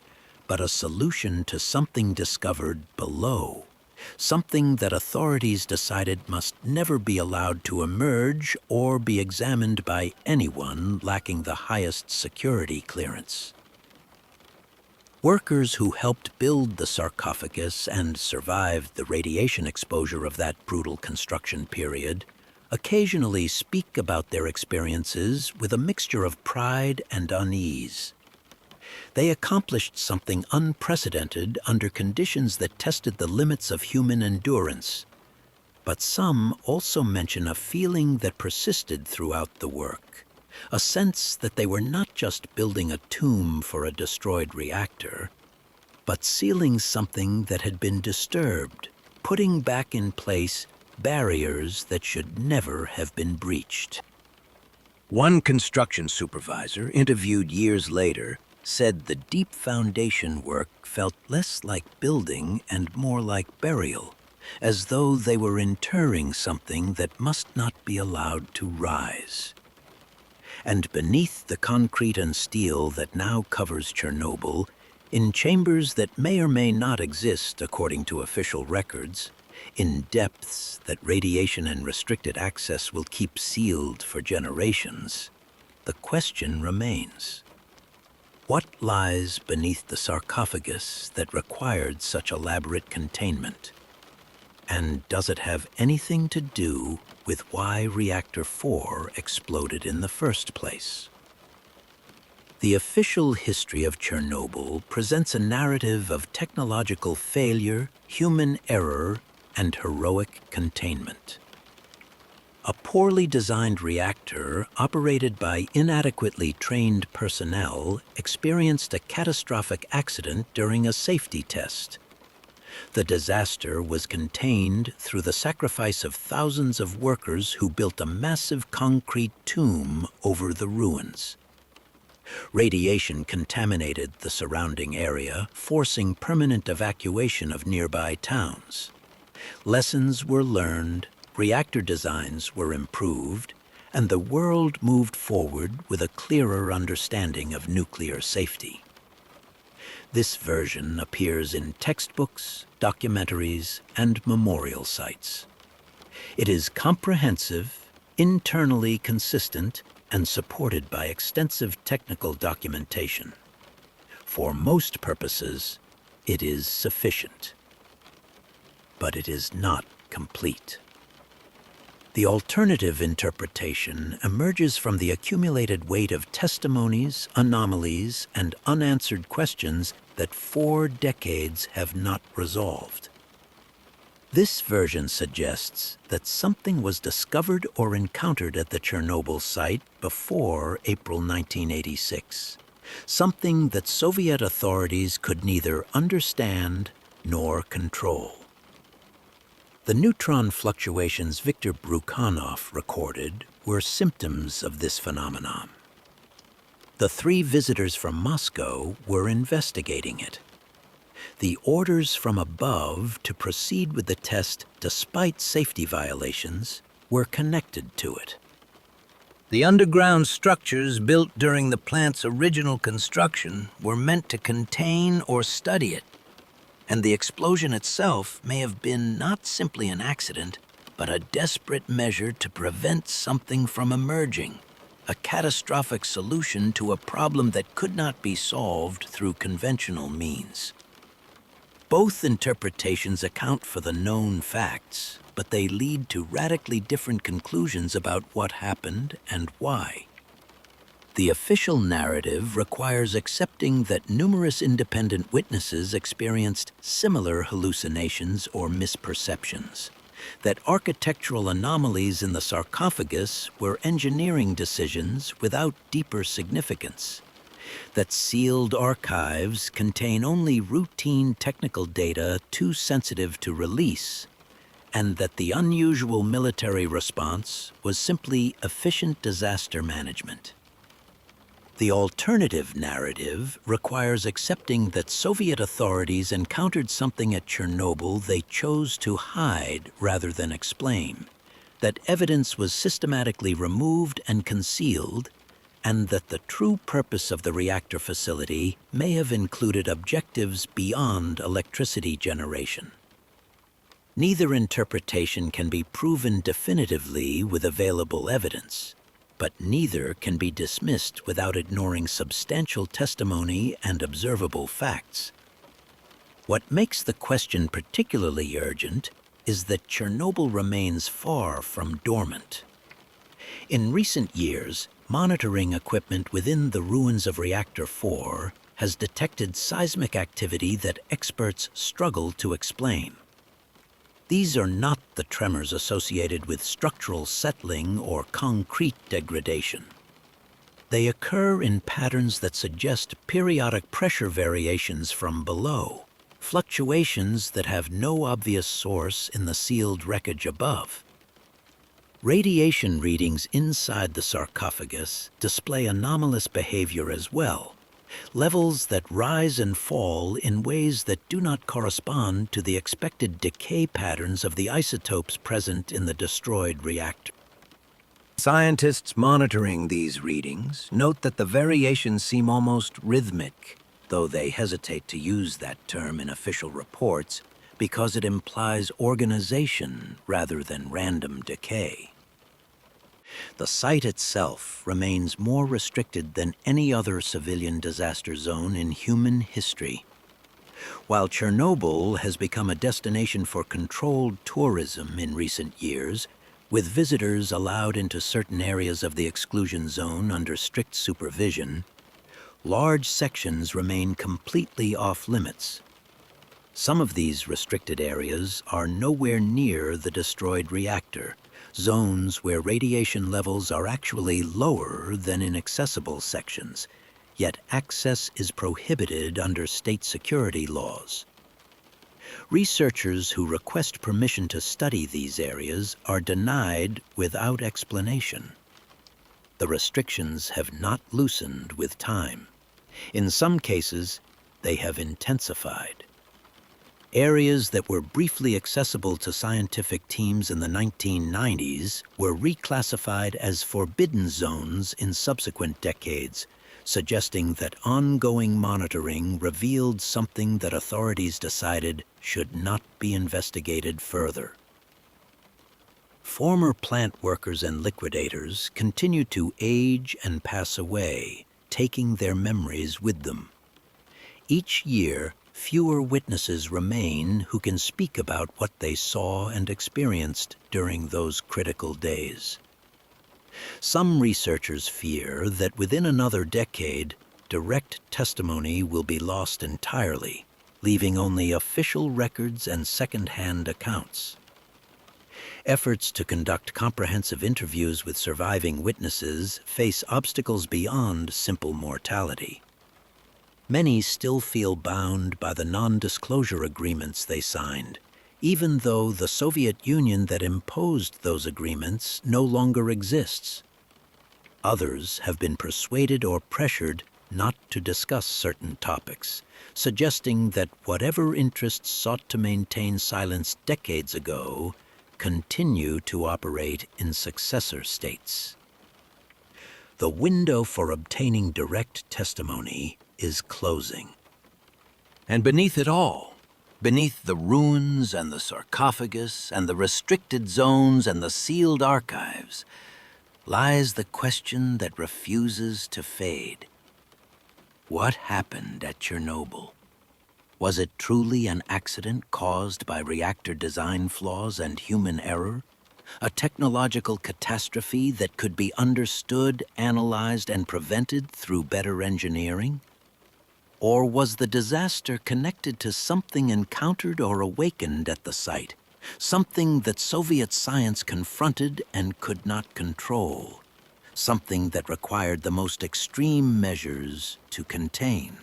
[SPEAKER 2] but a solution to something discovered below, something that authorities decided must never be allowed to emerge or be examined by anyone lacking the highest security clearance. Workers who helped build the sarcophagus and survived the radiation exposure of that brutal construction period occasionally speak about their experiences with a mixture of pride and unease. They accomplished something unprecedented under conditions that tested the limits of human endurance. But some also mention a feeling that persisted throughout the work, a sense that they were not just building a tomb for a destroyed reactor, but sealing something that had been disturbed, putting back in place barriers that should never have been breached.
[SPEAKER 1] One construction supervisor, interviewed years later, said the deep foundation work felt less like building and more like burial, as though they were interring something that must not be allowed to rise. And beneath the concrete and steel that now covers Chernobyl, in chambers that may or may not exist according to official records, in depths that radiation and restricted access will keep sealed for generations, the question remains: what lies beneath the sarcophagus that required such elaborate containment? And does it have anything to do with why Reactor 4 exploded in the first place? The official history of Chernobyl presents a narrative of technological failure, human error, and heroic containment. A poorly designed reactor operated by inadequately trained personnel experienced a catastrophic accident during a safety test. The disaster was contained through the sacrifice of thousands of workers who built a massive concrete tomb over the ruins. Radiation contaminated the surrounding area, forcing permanent evacuation of nearby towns. Lessons were learned, reactor designs were improved, and the world moved forward with a clearer understanding of nuclear safety. This version appears in textbooks, documentaries, and memorial sites. It is comprehensive, internally consistent, and supported by extensive technical documentation. For most purposes, it is sufficient. But it is not complete. The alternative interpretation emerges from the accumulated weight of testimonies, anomalies, and unanswered questions that 4 decades have not resolved. This version suggests that something was discovered or encountered at the Chernobyl site before April 1986, something that Soviet authorities could neither understand nor control. The neutron fluctuations Viktor Brukanov recorded were symptoms of this phenomenon. The 3 visitors from Moscow were investigating it. The orders from above to proceed with the test despite safety violations were connected to it.
[SPEAKER 3] The underground structures built during the plant's original construction were meant to contain or study it, and the explosion itself may have been not simply an accident, but a desperate measure to prevent something from emerging, a catastrophic solution to a problem that could not be solved through conventional means. Both interpretations account for the known facts, but they lead to radically different conclusions about what happened and why. The official narrative requires accepting that numerous independent witnesses experienced similar hallucinations or misperceptions, that architectural anomalies in the sarcophagus were engineering decisions without deeper significance, that sealed archives contain only routine technical data too sensitive to release, and that the unusual military response was simply efficient disaster management. The alternative narrative requires accepting that Soviet authorities encountered something at Chernobyl they chose to hide rather than explain, that evidence was systematically removed and concealed, and that the true purpose of the reactor facility may have included objectives beyond electricity generation. Neither interpretation can be proven definitively with available evidence, but neither can be dismissed without ignoring substantial testimony and observable facts. What makes the question particularly urgent is that Chernobyl remains far from dormant. In recent years, monitoring equipment within the ruins of Reactor 4 has detected seismic activity that experts struggle to explain. These are not the tremors associated with structural settling or concrete degradation. They occur in patterns that suggest periodic pressure variations from below, fluctuations that have no obvious source in the sealed wreckage above. Radiation readings inside the sarcophagus display anomalous behavior as well, levels that rise and fall in ways that do not correspond to the expected decay patterns of the isotopes present in the destroyed reactor. Scientists monitoring these readings note that the variations seem almost rhythmic, though they hesitate to use that term in official reports because it implies organization rather than random decay. The site itself remains more restricted than any other civilian disaster zone in human history. While Chernobyl has become a destination for controlled tourism in recent years, with visitors allowed into certain areas of the exclusion zone under strict supervision, large sections remain completely off-limits. Some of these restricted areas are nowhere near the destroyed reactor, zones where radiation levels are actually lower than in accessible sections, yet access is prohibited under state security laws. Researchers who request permission to study these areas are denied without explanation. The restrictions have not loosened with time. In some cases, they have intensified. Areas that were briefly accessible to scientific teams in the 1990s were reclassified as forbidden zones in subsequent decades, suggesting that ongoing monitoring revealed something that authorities decided should not be investigated further. Former plant workers and liquidators continue to age and pass away, taking their memories with them. Each year, fewer witnesses remain who can speak about what they saw and experienced during those critical days. Some researchers fear that within another decade, direct testimony will be lost entirely, leaving only official records and second-hand accounts. Efforts to conduct comprehensive interviews with surviving witnesses face obstacles beyond simple mortality. Many still feel bound by the non-disclosure agreements they signed, even though the Soviet Union that imposed those agreements no longer exists. Others have been persuaded or pressured not to discuss certain topics, suggesting that whatever interests sought to maintain silence decades ago continue to operate in successor states.
[SPEAKER 2] The window for obtaining direct testimony is closing.
[SPEAKER 1] And beneath it all, beneath the ruins and the sarcophagus and the restricted zones and the sealed archives, lies the question that refuses to fade. What happened at Chernobyl? Was it truly an accident caused by reactor design flaws and human error? A technological catastrophe that could be understood, analyzed, and prevented through better engineering? Or was the disaster connected to something encountered or awakened at the site, something that Soviet science confronted and could not control, something that required the most extreme measures to contain?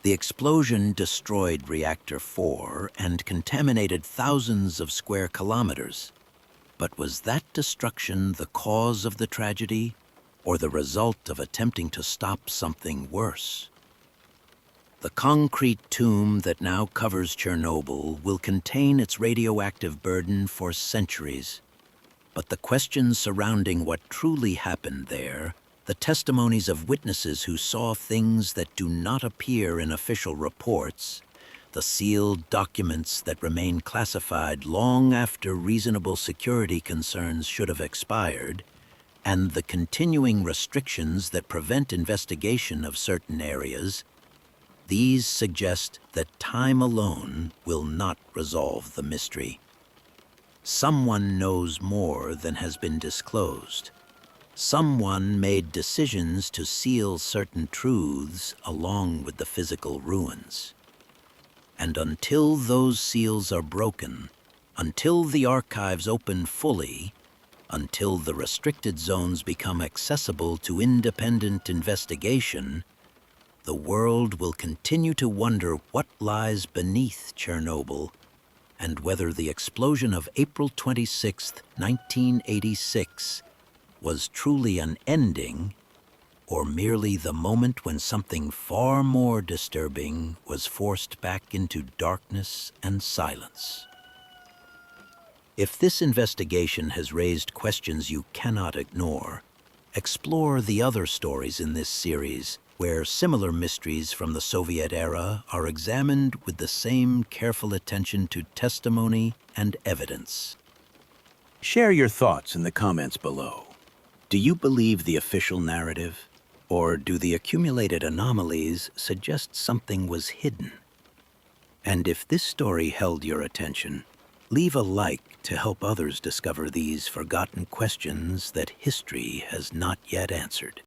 [SPEAKER 1] The explosion destroyed Reactor 4 and contaminated thousands of square kilometers. But was that destruction the cause of the tragedy, or the result of attempting to stop something worse? The concrete tomb that now covers Chernobyl will contain its radioactive burden for centuries. But the questions surrounding what truly happened there, the testimonies of witnesses who saw things that do not appear in official reports, the sealed documents that remain classified long after reasonable security concerns should have expired, and the continuing restrictions that prevent investigation of certain areas, these suggest that time alone will not resolve the mystery. Someone knows more than has been disclosed. Someone made decisions to seal certain truths along with the physical ruins. And until those seals are broken, until the archives open fully, until the restricted zones become accessible to independent investigation, the world will continue to wonder what lies beneath Chernobyl and whether the explosion of April 26, 1986, was truly an ending, or merely the moment when something far more disturbing was forced back into darkness and silence. If this investigation has raised questions you cannot ignore, explore the other stories in this series where similar mysteries from the Soviet era are examined with the same careful attention to testimony and evidence.
[SPEAKER 2] Share your thoughts in the comments below. Do you believe the official narrative? Or do the accumulated anomalies suggest something was hidden? And if this story held your attention, leave a like to help others discover these forgotten questions that history has not yet answered.